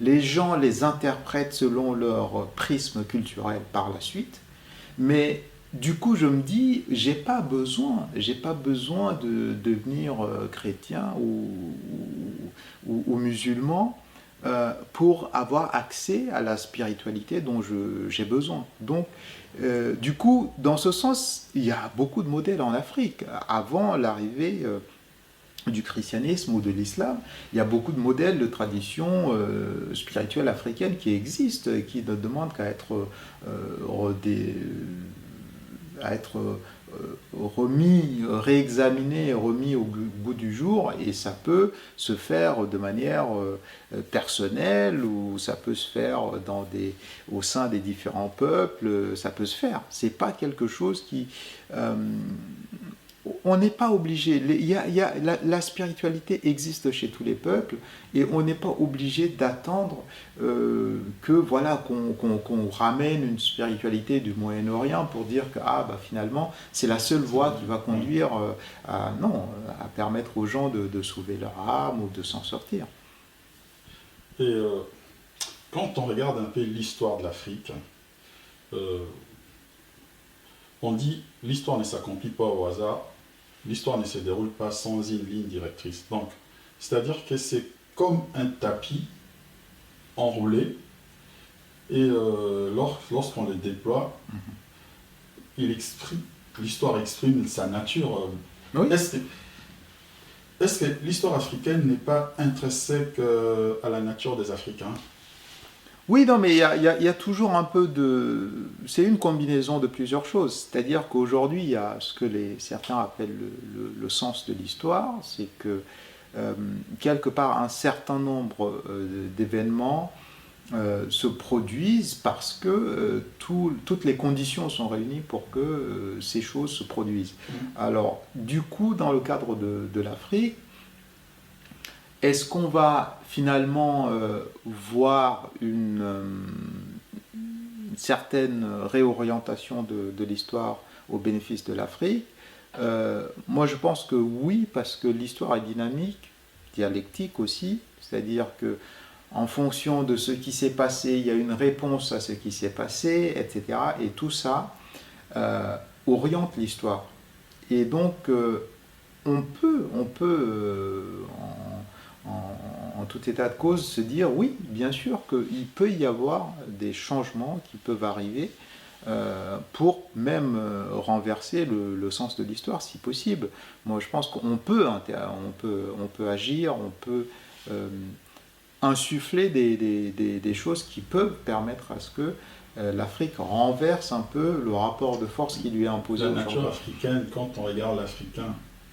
S2: Les gens les interprètent selon leur prisme culturel par la suite, mais du coup je me dis, j'ai pas besoin de devenir chrétien ou musulman pour avoir accès à la spiritualité dont j'ai besoin. Donc, du coup, dans ce sens, il y a beaucoup de modèles en Afrique. Avant l'arrivée du christianisme ou de l'islam, il y a beaucoup de modèles de traditions spirituelles africaines qui existent, qui ne demandent qu'à être remis, réexaminé, remis au goût du jour, et ça peut se faire de manière personnelle, ou ça peut se faire au sein des différents peuples, ça peut se faire. C'est pas quelque chose qui... on n'est pas obligé, la spiritualité existe chez tous les peuples, et on n'est pas obligé d'attendre qu'on ramène une spiritualité du Moyen-Orient pour dire que finalement c'est la seule voie qui va conduire à permettre aux gens de sauver leur âme ou de s'en sortir.
S1: Et quand on regarde un peu l'histoire de l'Afrique, on dit l'histoire ne s'accomplit pas au hasard. L'histoire ne se déroule pas sans une ligne directrice. Donc, c'est-à-dire que c'est comme un tapis enroulé, et lorsqu'on le déploie, l'histoire exprime sa nature.
S2: Oui.
S1: Est-ce que l'histoire africaine n'est pas intrinsèque à la nature des Africains?
S2: Oui, non, mais il y a toujours un peu de... C'est une combinaison de plusieurs choses. C'est-à-dire qu'aujourd'hui, il y a ce que certains appellent le sens de l'histoire. C'est que, quelque part, un certain nombre d'événements se produisent parce que toutes les conditions sont réunies pour que ces choses se produisent. Alors, du coup, dans le cadre de l'Afrique, est-ce qu'on va finalement voir une certaine réorientation de l'histoire au bénéfice de l'Afrique? Moi je pense que oui, parce que l'histoire est dynamique, dialectique aussi, c'est-à-dire que en fonction de ce qui s'est passé, il y a une réponse à ce qui s'est passé, etc. Et tout ça oriente l'histoire. Et donc on peut en tout état de cause, se dire oui, bien sûr qu'il peut y avoir des changements qui peuvent arriver pour même renverser le sens de l'histoire, si possible. Moi, je pense qu'on peut agir, on peut insuffler des choses qui peuvent permettre à ce que l'Afrique renverse un peu le rapport de force qui lui est imposé.
S1: La nature africaine, quand on regarde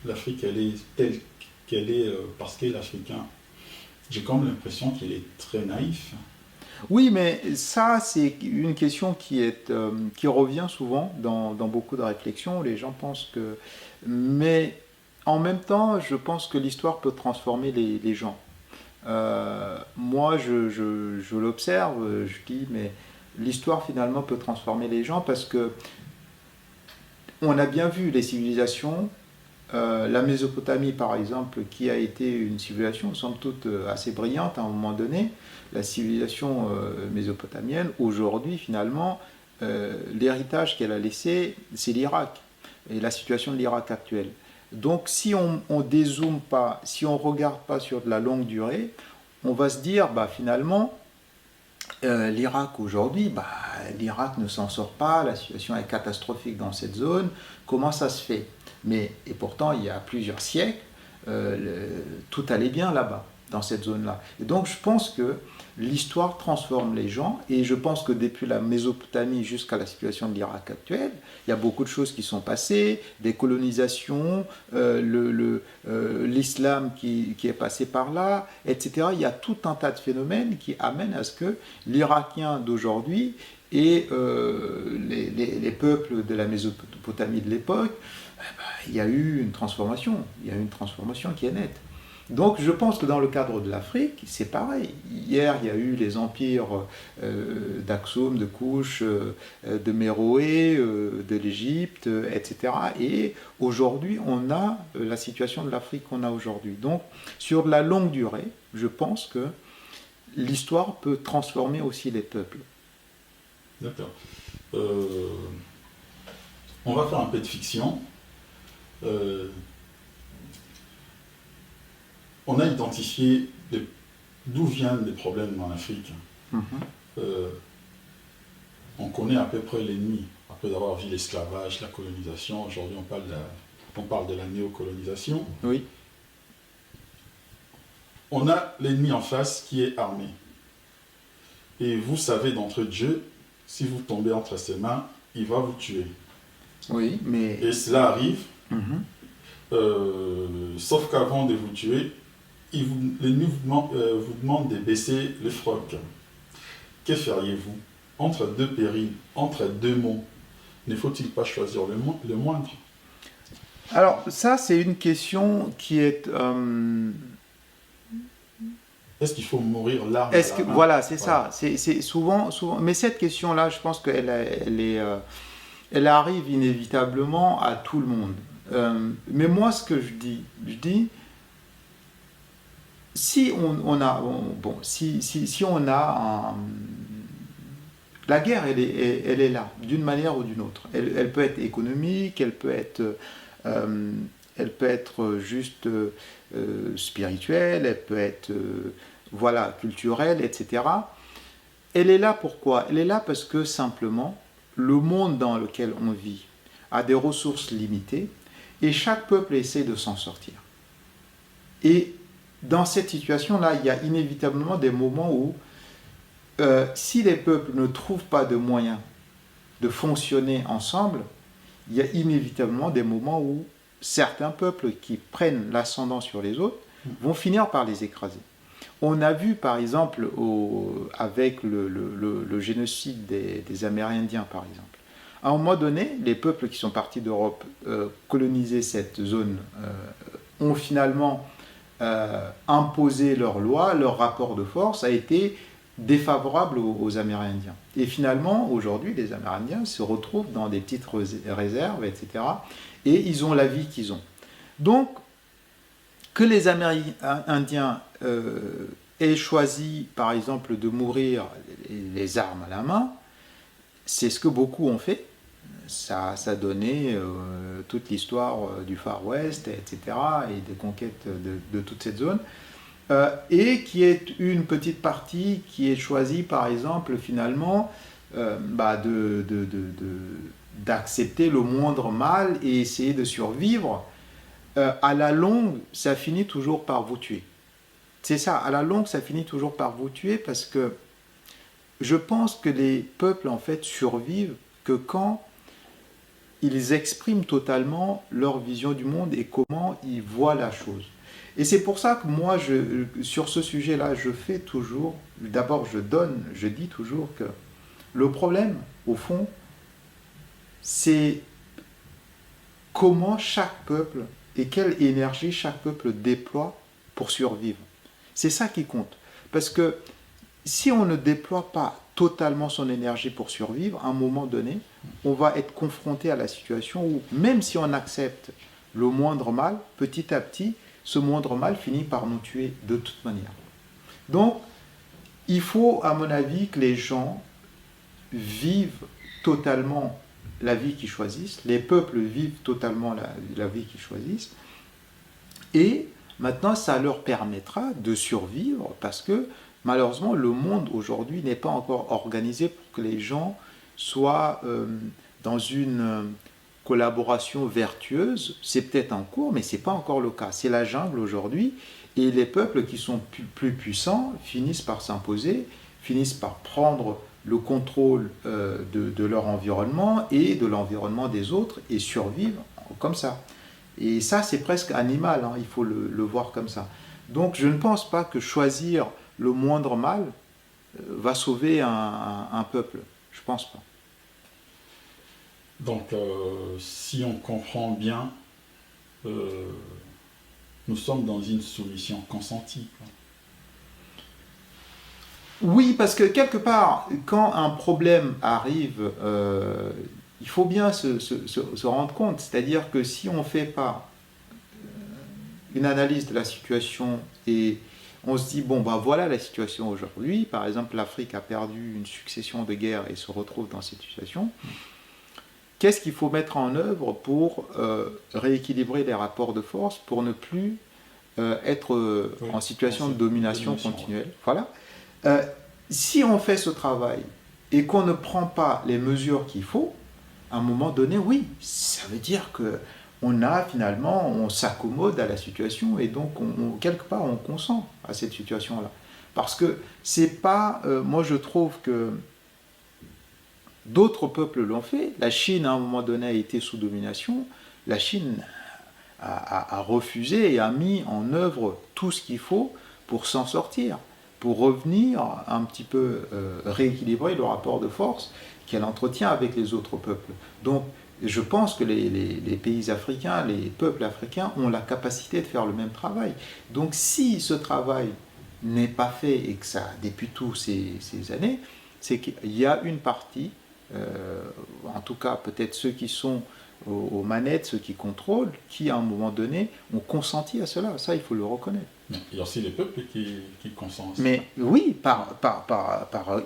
S1: l'Afrique, elle est telle qu'elle est parce qu'elle est africain. J'ai comme l'impression qu'il est très naïf.
S2: Oui, mais ça, c'est une question qui revient souvent dans beaucoup de réflexions. Les gens pensent que... Mais en même temps, je pense que l'histoire peut transformer les gens. Moi, je l'observe, je dis, mais l'histoire finalement peut transformer les gens parce que On a bien vu les civilisations, la Mésopotamie par exemple, qui a été une civilisation somme toute assez brillante à un moment donné, la civilisation mésopotamienne, aujourd'hui finalement, l'héritage qu'elle a laissé, c'est l'Irak et la situation de l'Irak actuelle. Donc si on ne dézoome pas, si on ne regarde pas sur de la longue durée, on va se dire finalement, l'Irak aujourd'hui, l'Irak ne s'en sort pas, la situation est catastrophique dans cette zone, comment ça se fait? Et pourtant, il y a plusieurs siècles, tout allait bien là-bas, dans cette zone-là. Et donc, je pense que l'histoire transforme les gens, et je pense que depuis la Mésopotamie jusqu'à la situation de l'Irak actuelle, il y a beaucoup de choses qui sont passées, des colonisations, l'islam qui est passé par là, etc. Il y a tout un tas de phénomènes qui amènent à ce que l'Irakien d'aujourd'hui et les peuples de la Mésopotamie de l'époque, il y a eu une transformation, qui est nette. Donc je pense que dans le cadre de l'Afrique, c'est pareil. Hier, il y a eu les empires d'Aksum, de Kouch, de Méroé, de l'Égypte, etc. Et aujourd'hui, on a la situation de l'Afrique qu'on a aujourd'hui. Donc sur de la longue durée, je pense que l'histoire peut transformer aussi les peuples.
S1: D'accord. On va faire un peu de fiction. On a identifié d'où viennent les problèmes en Afrique. On connaît à peu près l'ennemi. Après avoir vu l'esclavage, la colonisation, aujourd'hui on parle de la néocolonisation.
S2: Oui.
S1: On a l'ennemi en face qui est armé. Et vous savez d'entre Dieu, si vous tombez entre ses mains, il va vous tuer.
S2: Oui, mais...
S1: Et cela arrive, sauf qu'avant de vous tuer, l'ennemi vous demande de baisser le froc. Que feriez-vous? Entre deux périls, entre deux maux, ne faut-il pas choisir le moindre?
S2: Alors, ça, c'est une question qui est...
S1: Est-ce qu'il faut mourir l'arme à la main?
S2: Voilà, c'est ça. C'est souvent... Mais cette question-là, je pense qu'elle elle arrive inévitablement à tout le monde. Mais moi, ce que je dis, si on a... si on a la guerre, elle est là, d'une manière ou d'une autre. Elle peut être économique, elle peut être juste spirituelle, elle peut être culturelle, etc. Elle est là pourquoi? Elle est là parce que simplement, le monde dans lequel on vit a des ressources limitées et chaque peuple essaie de s'en sortir. Et dans cette situation-là, il y a inévitablement des moments où si les peuples ne trouvent pas de moyens de fonctionner ensemble, il y a inévitablement des moments où certains peuples qui prennent l'ascendant sur les autres vont finir par les écraser. On a vu par exemple avec le génocide des Amérindiens par exemple. À un moment donné, les peuples qui sont partis d'Europe coloniser cette zone ont finalement imposé leurs lois, leur rapport de force a été défavorable aux Amérindiens. Et finalement, aujourd'hui, les Amérindiens se retrouvent dans des petites réserves, etc. Et ils ont la vie qu'ils ont. Donc, que les Amérindiens aient choisi, par exemple, de mourir les armes à la main, c'est ce que beaucoup ont fait. Ça a donné toute l'histoire du Far West, etc., et des conquêtes de toute cette zone. Et qui est une petite partie qui est choisie, par exemple, finalement, d'accepter le moindre mal et essayer de survivre. À la longue, ça finit toujours par vous tuer. C'est ça, à la longue, ça finit toujours par vous tuer parce que je pense que les peuples, en fait, survivent que quand ils expriment totalement leur vision du monde et comment ils voient la chose. Et c'est pour ça que moi, sur ce sujet-là, je fais toujours, d'abord je dis toujours que le problème, au fond, c'est comment chaque peuple et quelle énergie chaque peuple déploie pour survivre. C'est ça qui compte. Parce que si on ne déploie pas totalement son énergie pour survivre, à un moment donné, on va être confronté à la situation où, même si on accepte le moindre mal, petit à petit, ce moindre mal finit par nous tuer de toute manière. Donc, il faut, à mon avis, que les gens vivent totalement la vie qu'ils choisissent, les peuples vivent totalement la vie qu'ils choisissent, et maintenant, ça leur permettra de survivre parce que, malheureusement, le monde aujourd'hui n'est pas encore organisé pour que les gens soient dans une collaboration vertueuse. C'est peut-être en cours, mais ce n'est pas encore le cas. C'est la jungle aujourd'hui, et les peuples qui sont plus puissants finissent par s'imposer, finissent par prendre le contrôle de leur environnement et de l'environnement des autres et survivre comme ça. Et ça, c'est presque animal, hein, il faut le voir comme ça. Donc je ne pense pas que choisir le moindre mal va sauver un peuple. Je ne pense pas.
S1: Donc, si on comprend bien, nous sommes dans une soumission consentie, quoi.
S2: Oui, parce que quelque part, quand un problème arrive, il faut bien se rendre compte. C'est-à-dire que si on ne fait pas une analyse de la situation et on se dit, bon, bah voilà la situation aujourd'hui, par exemple, l'Afrique a perdu une succession de guerres et se retrouve dans cette situation, qu'est-ce qu'il faut mettre en œuvre pour rééquilibrer les rapports de force, pour ne plus être en situation de domination continuelle. Voilà. Si on fait ce travail et qu'on ne prend pas les mesures qu'il faut, à un moment donné, oui, ça veut dire que on s'accommode à la situation et donc quelque part on consent à cette situation-là. Parce que c'est pas, moi je trouve que d'autres peuples l'ont fait. La Chine à un moment donné a été sous domination. La Chine a refusé et a mis en œuvre tout ce qu'il faut pour s'en sortir, pour revenir un petit peu rééquilibrer le rapport de force qu'elle entretient avec les autres peuples. Donc je pense que les pays africains, les peuples africains ont la capacité de faire le même travail. Donc si ce travail n'est pas fait et que ça, depuis tous ces années, c'est qu'il y a une partie, en tout cas peut-être ceux qui sont aux manettes, ceux qui contrôlent, qui à un moment donné ont consenti à cela. Ça, il faut le reconnaître.
S1: Mais il y a aussi les peuples qui consentent.
S2: Mais oui, par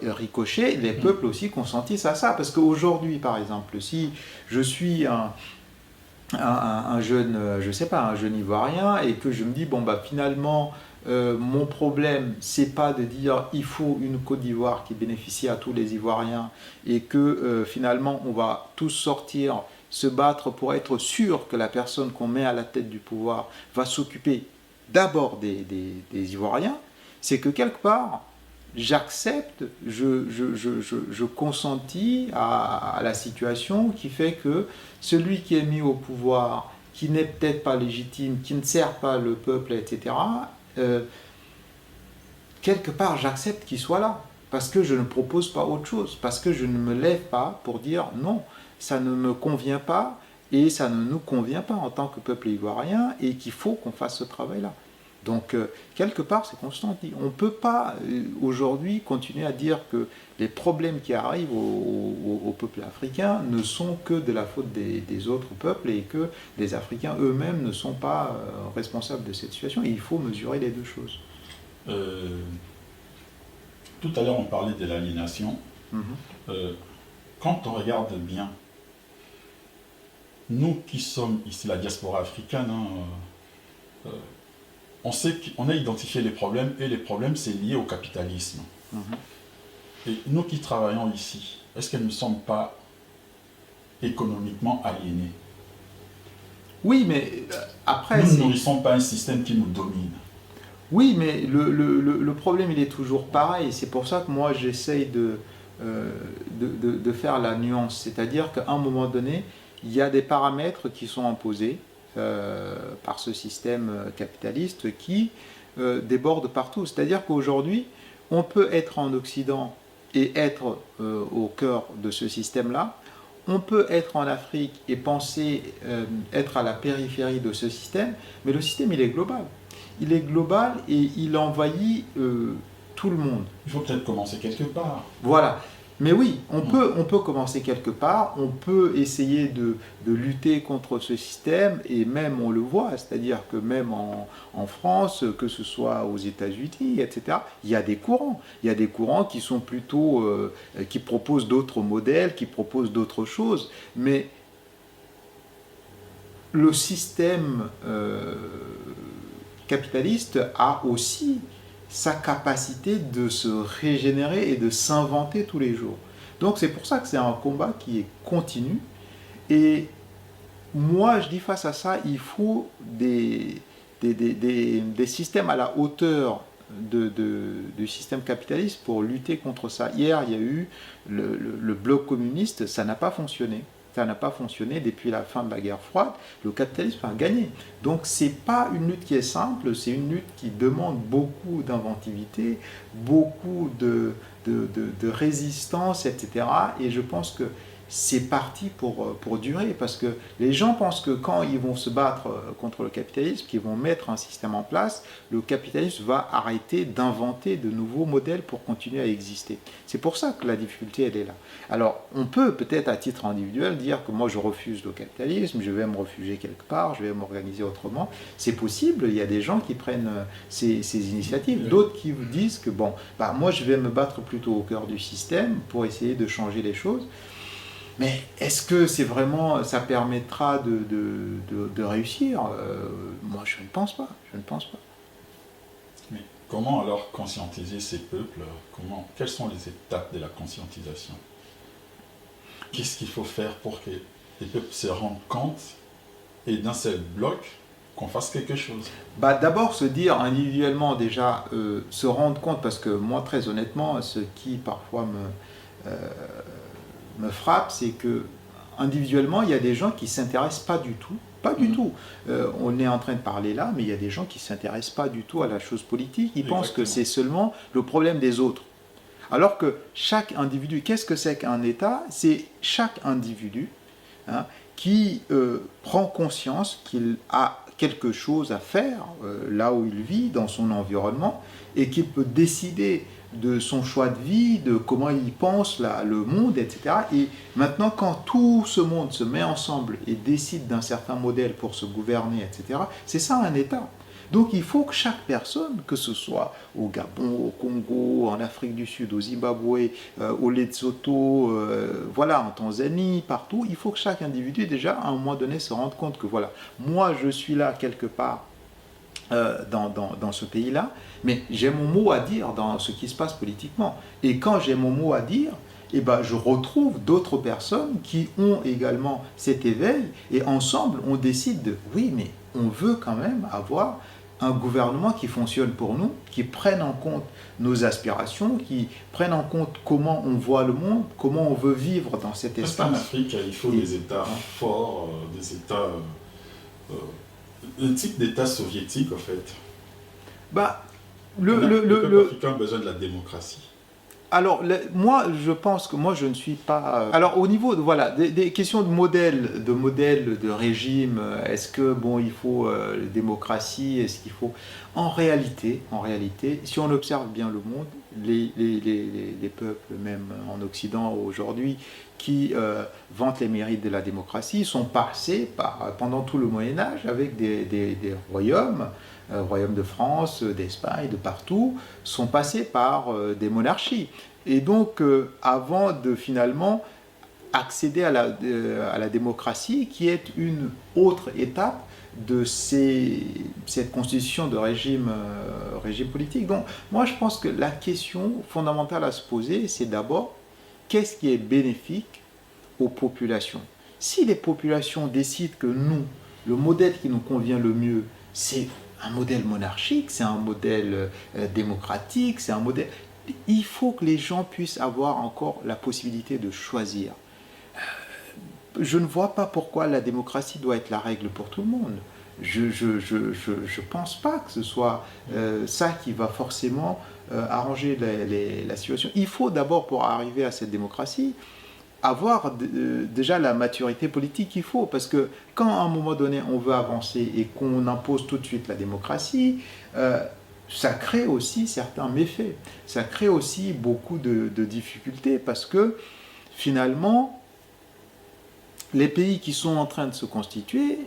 S2: ricochet, les peuples aussi consentissent à ça. Parce qu'aujourd'hui, par exemple, si je suis un jeune, je sais pas, un jeune Ivoirien, et que je me dis, bon, bah finalement, mon problème, c'est pas de dire il faut une Côte d'Ivoire qui bénéficie à tous les Ivoiriens, et que finalement, on va tous sortir, se battre pour être sûr que la personne qu'on met à la tête du pouvoir va s'occuper d'abord des Ivoiriens, c'est que quelque part, j'accepte, je consentis à la situation qui fait que celui qui est mis au pouvoir, qui n'est peut-être pas légitime, qui ne sert pas le peuple, etc., quelque part, j'accepte qu'il soit là, parce que je ne propose pas autre chose, parce que je ne me lève pas pour dire non, ça ne me convient pas, et ça ne nous convient pas en tant que peuple ivoirien, et qu'il faut qu'on fasse ce travail-là. Donc, quelque part, c'est Constantine. On ne peut pas, aujourd'hui, continuer à dire que les problèmes qui arrivent au peuple africain ne sont que de la faute des autres peuples et que les Africains eux-mêmes ne sont pas responsables de cette situation. Et il faut mesurer les deux choses.
S1: Tout à l'heure, on parlait de l'aliénation. Quand on regarde bien, nous qui sommes ici, la diaspora africaine, on sait qu'on a identifié les problèmes, et les problèmes, c'est lié au capitalisme. Et nous qui travaillons ici, est-ce que nous ne sommes pas économiquement aliénés?
S2: Oui, mais après...
S1: Nous ne nourrissons pas un système qui nous domine.
S2: Oui, mais le problème, il est toujours pareil. C'est pour ça que moi, j'essaye de faire la nuance. C'est-à-dire qu'à un moment donné, il y a des paramètres qui sont imposés par ce système capitaliste qui déborde partout. C'est-à-dire qu'aujourd'hui, on peut être en Occident et être au cœur de ce système-là. On peut être en Afrique et penser être à la périphérie de ce système, mais le système, il est global. Il est global et il envahit tout le monde.
S1: Il faut peut-être commencer quelque part.
S2: Voilà. Mais oui, on peut commencer quelque part, on peut essayer de lutter contre ce système, et même on le voit, c'est-à-dire que même en France, que ce soit aux États-Unis, etc., il y a des courants. Il y a des courants qui sont plutôt, qui proposent d'autres modèles, qui proposent d'autres choses, mais le système capitaliste a aussi sa capacité de se régénérer et de s'inventer tous les jours. Donc c'est pour ça que c'est un combat qui est continu. Et moi, je dis face à ça, il faut des systèmes à la hauteur du système capitaliste pour lutter contre ça. Hier, il y a eu le bloc communiste, ça n'a pas fonctionné. Ça n'a pas fonctionné depuis la fin de la guerre froide. Le capitalisme a gagné. Donc c'est pas une lutte qui est simple, c'est une lutte qui demande beaucoup d'inventivité, beaucoup de résistance, etc. Et je pense que c'est parti pour durer, parce que les gens pensent que quand ils vont se battre contre le capitalisme, qu'ils vont mettre un système en place, le capitalisme va arrêter d'inventer de nouveaux modèles pour continuer à exister. C'est pour ça que la difficulté, elle est là. Alors, on peut peut-être à titre individuel dire que moi je refuse le capitalisme, je vais me réfugier quelque part, je vais m'organiser autrement. C'est possible, il y a des gens qui prennent ces initiatives, d'autres qui vous disent que bon, bah, moi je vais me battre plutôt au cœur du système pour essayer de changer les choses. Mais est-ce que c'est vraiment, ça permettra de réussir? Moi, je ne pense pas. Je ne pense pas.
S1: Mais comment alors conscientiser ces peuples? Quelles sont les étapes de la conscientisation? Qu'est-ce qu'il faut faire pour que les peuples se rendent compte et d'un seul bloc qu'on fasse quelque chose?
S2: Bah, d'abord, se dire individuellement déjà, se rendre compte, parce que moi, très honnêtement, ce qui parfois me frappe, c'est que individuellement, il y a des gens qui ne s'intéressent pas du tout. Pas du tout. On est en train de parler là, mais il y a des gens qui ne s'intéressent pas du tout à la chose politique. Ils pensent que c'est seulement le problème des autres. Alors que chaque individu, qu'est-ce que c'est qu'un État? C'est chaque individu qui prend conscience qu'il a quelque chose à faire là où il vit, dans son environnement, et qu'il peut décider de son choix de vie, de comment il pense le monde, etc. Et maintenant, quand tout ce monde se met ensemble et décide d'un certain modèle pour se gouverner, etc., c'est ça un État. Donc il faut que chaque personne, que ce soit au Gabon, au Congo, en Afrique du Sud, au Zimbabwe, au Lesotho, voilà, en Tanzanie, partout, il faut que chaque individu, déjà, à un moment donné, se rende compte que, voilà, moi, je suis là quelque part dans ce pays-là, mais j'ai mon mot à dire dans ce qui se passe politiquement. Et quand j'ai mon mot à dire, eh ben, je retrouve d'autres personnes qui ont également cet éveil, et ensemble, on décide de, oui, mais on veut quand même avoir un gouvernement qui fonctionne pour nous, qui prenne en compte nos aspirations, qui prenne en compte comment on voit le monde, comment on veut vivre dans cet espace.
S1: Parce qu'en Afrique, il faut des États forts, des États... un type d'État soviétique, en fait.
S2: Bah,
S1: le peuple africain a besoin de la démocratie.
S2: Alors, moi, je pense que moi, je ne suis pas... Alors, au niveau de, voilà, des questions de modèle, de régime, est-ce que, bon, il faut démocratie, est-ce qu'il faut... En réalité, si on observe bien le monde, les peuples, même en Occident aujourd'hui, qui vantent les mérites de la démocratie, sont passés pendant tout le Moyen-Âge avec des royaumes, royaumes de France, d'Espagne, de partout, sont passés par des monarchies. Et donc, avant de finalement accéder à la démocratie, qui est une autre étape de cette constitution de régime politique. Donc, moi, je pense que la question fondamentale à se poser, c'est d'abord, qu'est-ce qui est bénéfique aux populations? Si les populations décident que nous, le modèle qui nous convient le mieux, c'est un modèle monarchique, c'est un modèle démocratique, c'est un modèle... Il faut que les gens puissent avoir encore la possibilité de choisir. Je ne vois pas pourquoi la démocratie doit être la règle pour tout le monde. Je pense pas que ce soit ça qui va forcément arranger la situation. Il faut d'abord, pour arriver à cette démocratie, avoir déjà la maturité politique qu'il faut, parce que quand à un moment donné on veut avancer et qu'on impose tout de suite la démocratie, ça crée aussi certains méfaits. Ça crée aussi beaucoup de difficultés parce que finalement, les pays qui sont en train de se constituer,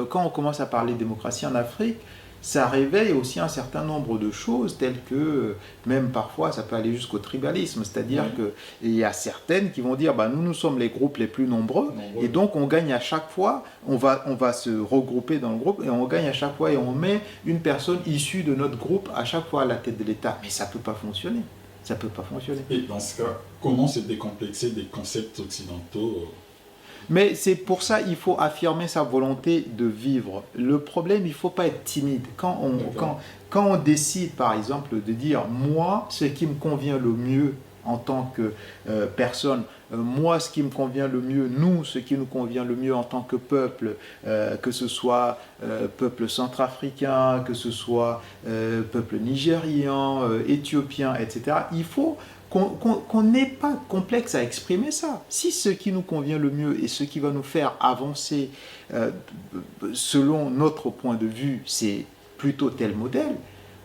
S2: quand on commence à parler de démocratie en Afrique, ça réveille aussi un certain nombre de choses telles que, même parfois, ça peut aller jusqu'au tribalisme. C'est-à-dire qu'il y a certaines qui vont dire, bah, nous sommes les groupes les plus nombreux, et donc on gagne à chaque fois, on va se regrouper dans le groupe, et on gagne à chaque fois, et on met une personne issue de notre groupe à chaque fois à la tête de l'État. Mais ça ne peut pas fonctionner. Ça peut pas fonctionner.
S1: Et dans ce cas, comment se décomplexer des concepts occidentaux?
S2: Mais c'est pour ça qu'il faut affirmer sa volonté de vivre. Le problème, il ne faut pas être timide. Quand on décide, par exemple, de dire « moi, ce qui me convient le mieux en tant que personne, moi, ce qui me convient le mieux, nous, ce qui nous convient le mieux en tant que peuple, que ce soit peuple centrafricain, que ce soit peuple nigérian, éthiopien, etc. » Il faut qu'on n'ait pas de complexe à exprimer ça. Si ce qui nous convient le mieux et ce qui va nous faire avancer selon notre point de vue, c'est plutôt tel modèle,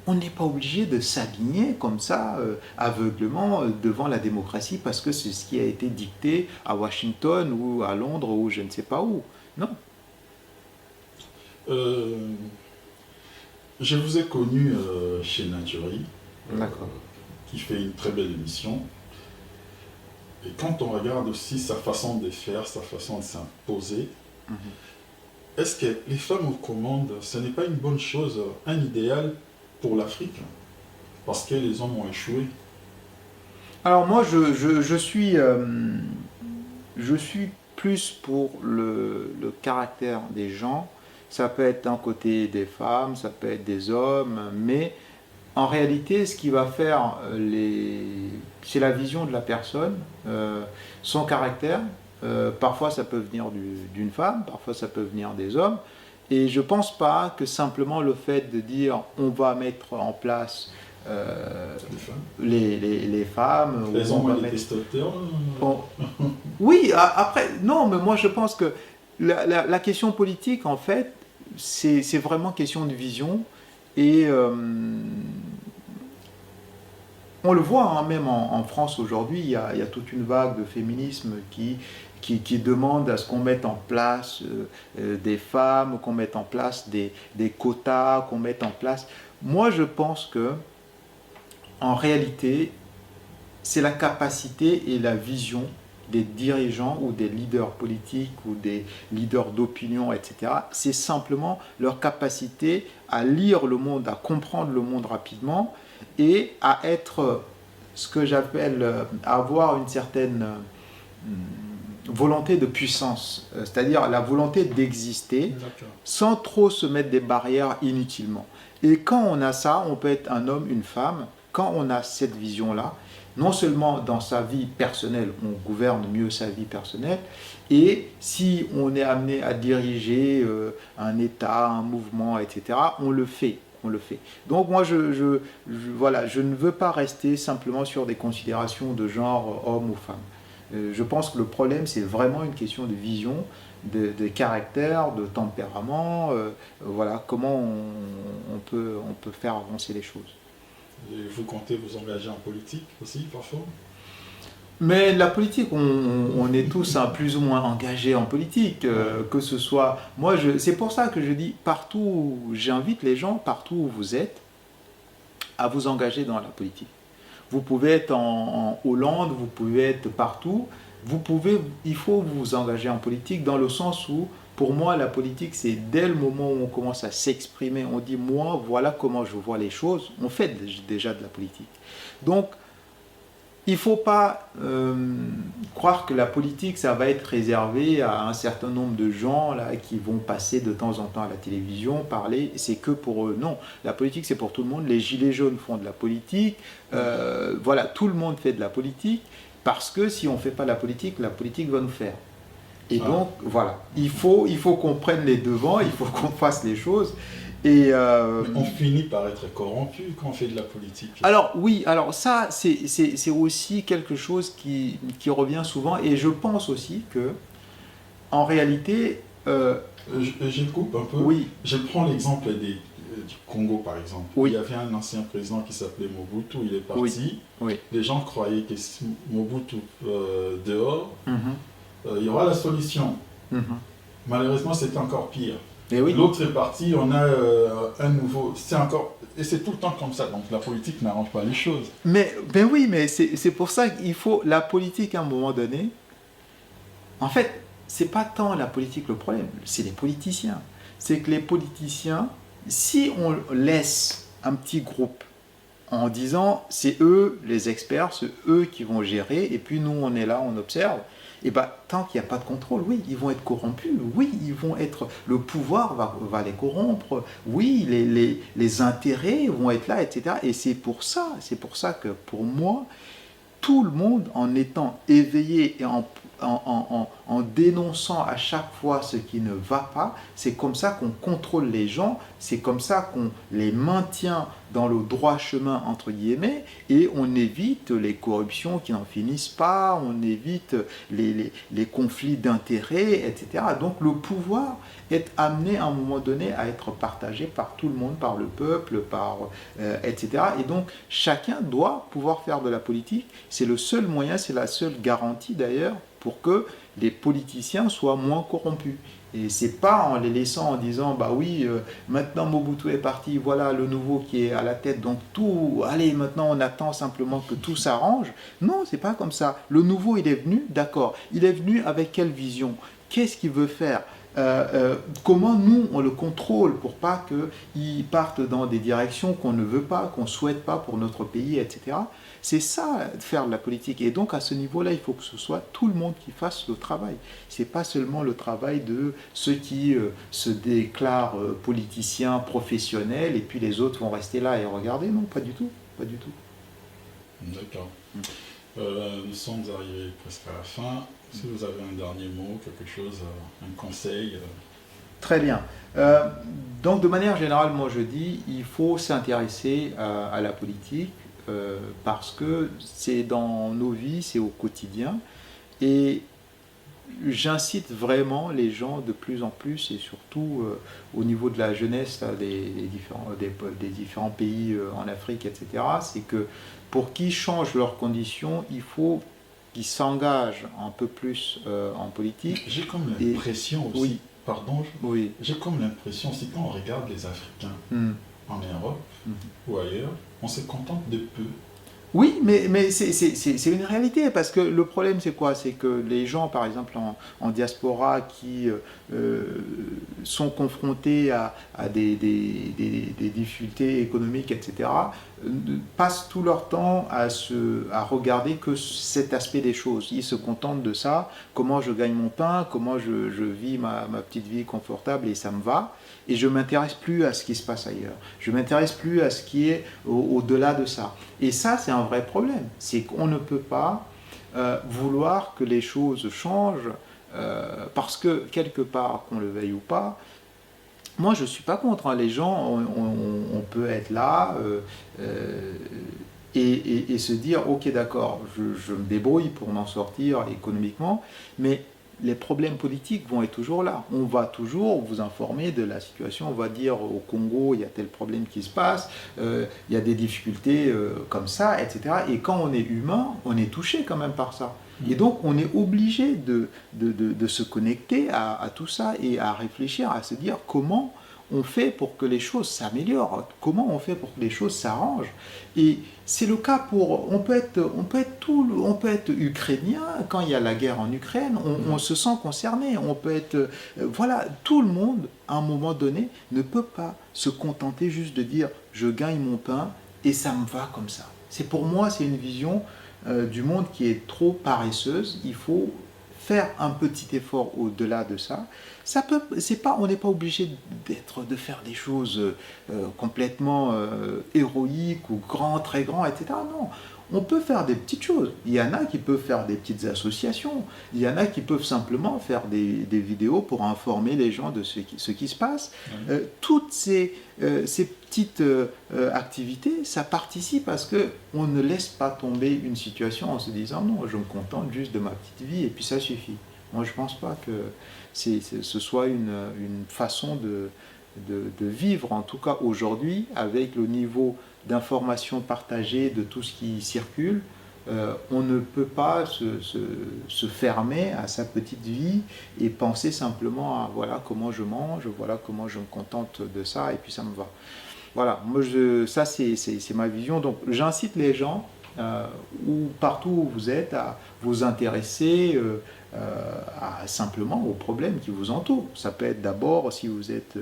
S2: on n'est pas obligé de s'aligner comme ça, aveuglement, devant la démocratie parce que c'est ce qui a été dicté à Washington ou à Londres ou je ne sais pas où. Non.
S1: Je vous ai connu chez Naturi.
S2: D'accord.
S1: Qui fait une très belle émission. Et quand on regarde aussi sa façon de faire, sa façon de s'imposer, est-ce que les femmes aux commandes, ce n'est pas une bonne chose, un idéal pour l'Afrique? Parce que les hommes ont échoué.
S2: Alors moi, je suis plus pour le caractère des gens. Ça peut être d'un côté des femmes, ça peut être des hommes, mais en réalité, ce qui va faire, c'est la vision de la personne, son caractère. Parfois, ça peut venir d'une femme, parfois, ça peut venir des hommes. Et je ne pense pas que simplement le fait de dire on va mettre en place les femmes...
S1: Les hommes ont les testostérone.
S2: Oui, après, non, mais moi je pense que la question politique, en fait, c'est vraiment question de vision. Et on le voit, hein, même en France aujourd'hui, il y a toute une vague de féminisme qui demande à ce qu'on mette en place des femmes, qu'on mette en place des quotas, qu'on mette en place... Moi, je pense que en réalité, c'est la capacité et la vision des dirigeants ou des leaders politiques ou des leaders d'opinion, etc. C'est simplement leur capacité à lire le monde, à comprendre le monde rapidement et à être ce que j'appelle avoir une certaine volonté de puissance, c'est-à-dire la volonté d'exister sans trop se mettre des barrières inutilement. Et quand on a ça, on peut être un homme, une femme, quand on a cette vision-là, non seulement dans sa vie personnelle, on gouverne mieux sa vie personnelle, et si on est amené à diriger un État, un mouvement, etc., on le fait. Donc moi, voilà, je ne veux pas rester simplement sur des considérations de genre homme ou femme. Je pense que le problème, c'est vraiment une question de vision, de caractère, de tempérament, voilà, comment on peut faire avancer les choses.
S1: Et vous comptez vous engager en politique aussi, parfois?
S2: Mais la politique, on est tous plus ou moins engagés en politique, que ce soit... Moi, c'est pour ça que je dis, partout, j'invite les gens, partout où vous êtes, à vous engager dans la politique. Vous pouvez être en Hollande, vous pouvez être partout, il faut vous engager en politique dans le sens où, pour moi, la politique, c'est dès le moment où on commence à s'exprimer, on dit, moi, voilà comment je vois les choses, on fait déjà de la politique. Donc, il ne faut pas croire que la politique, ça va être réservé à un certain nombre de gens là, qui vont passer de temps en temps à la télévision, parler, c'est que pour eux. Non, la politique, c'est pour tout le monde. Les gilets jaunes font de la politique. Voilà, tout le monde fait de la politique, parce que si on ne fait pas la politique va nous faire. Et donc, voilà, il faut qu'on prenne les devants, il faut qu'on fasse les choses. Et
S1: on finit par être corrompu quand on fait de la politique.
S2: Alors oui, alors ça, c'est aussi quelque chose qui revient souvent. Et je pense aussi que, en réalité...
S1: je coupe un peu.
S2: Oui.
S1: Je prends l'exemple du Congo, par exemple.
S2: Oui.
S1: Il y avait un ancien président qui s'appelait Mobutu, il est parti.
S2: Oui. Oui.
S1: Les gens croyaient que si Mobutu dehors,
S2: Mhm.
S1: il y aura la solution.
S2: Mhm.
S1: Malheureusement, c'était encore pire.
S2: Et oui.
S1: L'autre est parti, on a un nouveau. C'est encore. Et c'est tout le temps comme ça. Donc la politique n'arrange pas les choses.
S2: Mais ben oui, mais c'est pour ça qu'il faut la politique à un moment donné. En fait, c'est pas tant la politique le problème, c'est les politiciens. C'est que les politiciens, si on laisse un petit groupe en disant c'est eux les experts, c'est eux qui vont gérer, et puis nous on est là, on observe, et bien tant qu'il n'y a pas de contrôle, oui, ils vont être corrompus, oui, ils vont être, le pouvoir va les corrompre, oui, les intérêts vont être là, etc. Et c'est pour ça que pour moi, tout le monde en étant éveillé et en dénonçant à chaque fois ce qui ne va pas, c'est comme ça qu'on contrôle les gens, c'est comme ça qu'on les maintient dans le droit chemin, entre guillemets, et on évite les corruptions qui n'en finissent pas, on évite les conflits d'intérêts, etc. Donc le pouvoir est amené à un moment donné à être partagé par tout le monde, par le peuple, etc. Et donc chacun doit pouvoir faire de la politique. C'est le seul moyen, c'est la seule garantie d'ailleurs pour que les politiciens soient moins corrompus. Et c'est pas en les laissant en disant bah oui, maintenant Mobutu est parti, voilà le nouveau qui est à la tête, donc tout, allez maintenant on attend simplement que tout s'arrange. Non, c'est pas comme ça. Le nouveau il est venu, d'accord. Il est venu avec quelle vision? Qu'est-ce qu'il veut faire? Comment nous on le contrôle pour pas qu'il parte dans des directions qu'on ne veut pas, qu'on souhaite pas pour notre pays, etc. C'est ça, faire de la politique. Et donc, à ce niveau-là, il faut que ce soit tout le monde qui fasse le travail. Ce n'est pas seulement le travail de ceux qui se déclarent politiciens, professionnels, et puis les autres vont rester là et regarder. Non, pas du tout. Pas du tout.
S1: D'accord. Nous sommes arrivés presque à la fin. Si vous avez un dernier mot, quelque chose, un conseil
S2: Très bien. Donc, de manière générale, moi je dis, il faut s'intéresser à la politique. Parce que c'est dans nos vies, c'est au quotidien. Et j'incite vraiment les gens de plus en plus, et surtout au niveau de la jeunesse là, des différents pays en Afrique, etc., c'est que pour qu'ils changent leurs conditions, il faut qu'ils s'engagent un peu plus en politique.
S1: J'ai comme l'impression aussi,
S2: oui.
S1: Pardon,
S2: oui.
S1: J'ai comme l'impression aussi quand on regarde les Africains en Europe ou ailleurs, on se contente de peu.
S2: Oui, mais c'est une réalité, parce que le problème c'est quoi? C'est que les gens, par exemple en diaspora, qui sont confrontés à des difficultés économiques, etc., passent tout leur temps à regarder que cet aspect des choses. Ils se contentent de ça, comment je gagne mon pain, comment je vis ma petite vie confortable et ça me va. Et je ne m'intéresse plus à ce qui se passe ailleurs. Je ne m'intéresse plus à ce qui est au-delà de ça. Et ça, c'est un vrai problème. C'est qu'on ne peut pas vouloir que les choses changent parce que, quelque part, qu'on le veuille ou pas, moi, je ne suis pas contre. Hein. Les gens, on peut être là et se dire, ok, d'accord, je me débrouille pour m'en sortir économiquement, mais les problèmes politiques vont être toujours là. On va toujours vous informer de la situation. On va dire au Congo, il y a tel problème qui se passe, il y a des difficultés comme ça, etc. Et quand on est humain, on est touché quand même par ça. Et donc, on est obligé de se connecter à tout ça et à réfléchir, à se dire comment on fait pour que les choses s'améliorent, comment on fait pour que les choses s'arrangent. Et c'est le cas pour... On peut être ukrainien quand il y a la guerre en Ukraine, on se sent concerné, on peut être... voilà, tout le monde, à un moment donné, ne peut pas se contenter juste de dire « je gagne mon pain et ça me va comme ça ». Pour moi, c'est une vision du monde qui est trop paresseuse. Il faut faire un petit effort au-delà de ça. On n'est pas obligé de faire des choses complètement héroïques ou très grands, etc. Non, on peut faire des petites choses. Il y en a qui peuvent faire des petites associations. Il y en a qui peuvent simplement faire des vidéos pour informer les gens de ce qui se passe. Toutes ces petites activités, ça participe à ce qu'on ne laisse pas tomber une situation en se disant non, je me contente juste de ma petite vie et puis ça suffit. Moi, je ne pense pas que ce soit une façon de vivre, en tout cas aujourd'hui, avec le niveau d'information partagée de tout ce qui circule. On ne peut pas se fermer à sa petite vie et penser simplement à voilà comment je mange, voilà comment je me contente de ça et puis ça me va. Voilà, moi ça c'est ma vision. Donc j'incite les gens, partout où vous êtes, à vous intéresser simplement aux problèmes qui vous entourent. Ça peut être d'abord, si vous êtes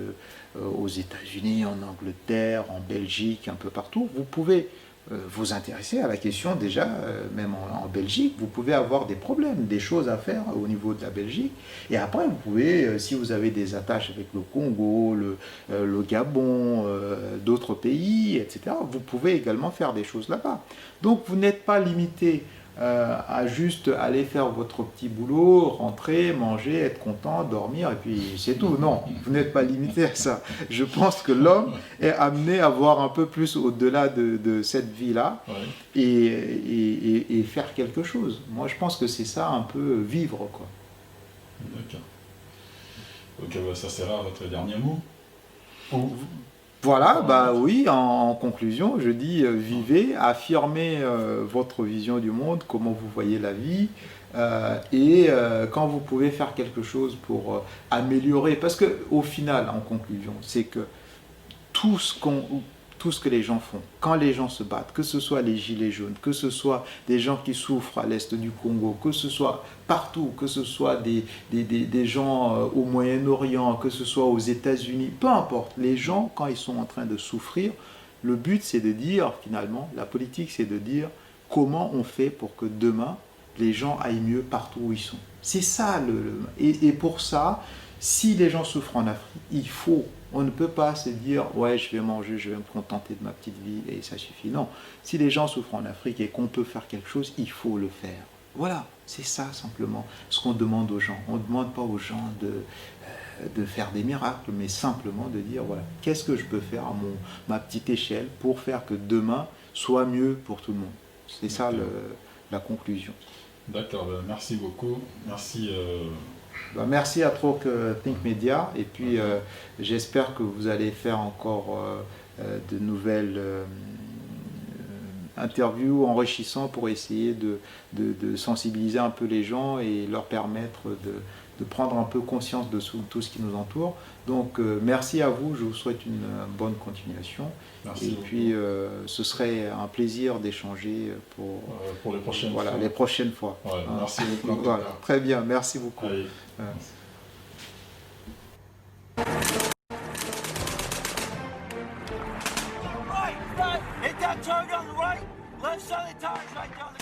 S2: aux États-Unis, en Angleterre, en Belgique, un peu partout, vous pouvez vous intéresser à la question déjà, même en Belgique, vous pouvez avoir des problèmes, des choses à faire au niveau de la Belgique. Et après, vous pouvez, si vous avez des attaches avec le Congo, le Gabon, d'autres pays, etc., vous pouvez également faire des choses là-bas. Donc, vous n'êtes pas limité à juste aller faire votre petit boulot, rentrer, manger, être content, dormir, et puis c'est tout. Non, vous n'êtes pas limité à ça. Je pense que l'homme est amené à voir un peu plus au-delà de cette vie-là, ouais, et faire quelque chose. Moi, je pense que c'est ça, un peu vivre, quoi.
S1: D'accord. Donc, ça sera votre dernier mot.
S2: Voilà, bah oui, en conclusion, je dis vivez, affirmez votre vision du monde, comment vous voyez la vie, et quand vous pouvez faire quelque chose pour améliorer, parce que au final, en conclusion, c'est que tout ce que les gens font, quand les gens se battent, que ce soit les gilets jaunes, que ce soit des gens qui souffrent à l'est du Congo, que ce soit partout, que ce soit des gens au Moyen-Orient, que ce soit aux États-Unis, peu importe, les gens, quand ils sont en train de souffrir, le but c'est de dire, finalement, la politique c'est de dire comment on fait pour que demain, les gens aillent mieux partout où ils sont. C'est ça, et pour ça, si les gens souffrent en Afrique, on ne peut pas se dire « ouais, je vais manger, je vais me contenter de ma petite vie et ça suffit ». Non, si les gens souffrent en Afrique et qu'on peut faire quelque chose, il faut le faire. Voilà, c'est ça simplement ce qu'on demande aux gens. On ne demande pas aux gens de faire des miracles, mais simplement de dire « voilà, qu'est-ce que je peux faire à ma petite échelle pour faire que demain soit mieux pour tout le monde ». C'est ça la conclusion.
S1: D'accord, merci beaucoup. Merci.
S2: Merci à Talk Think Media et puis j'espère que vous allez faire encore de nouvelles interviews enrichissantes pour essayer de sensibiliser un peu les gens et leur permettre de prendre un peu conscience de tout ce qui nous entoure. Donc merci à vous, je vous souhaite une bonne continuation.
S1: Merci
S2: et
S1: beaucoup.
S2: Puis ce serait un plaisir d'échanger
S1: pour les prochaines fois.
S2: Les prochaines fois.
S1: Ouais, merci beaucoup.
S2: Voilà, très bien, merci beaucoup.
S1: Allez.
S3: Right, it got turned on the right, left side of the tires right down the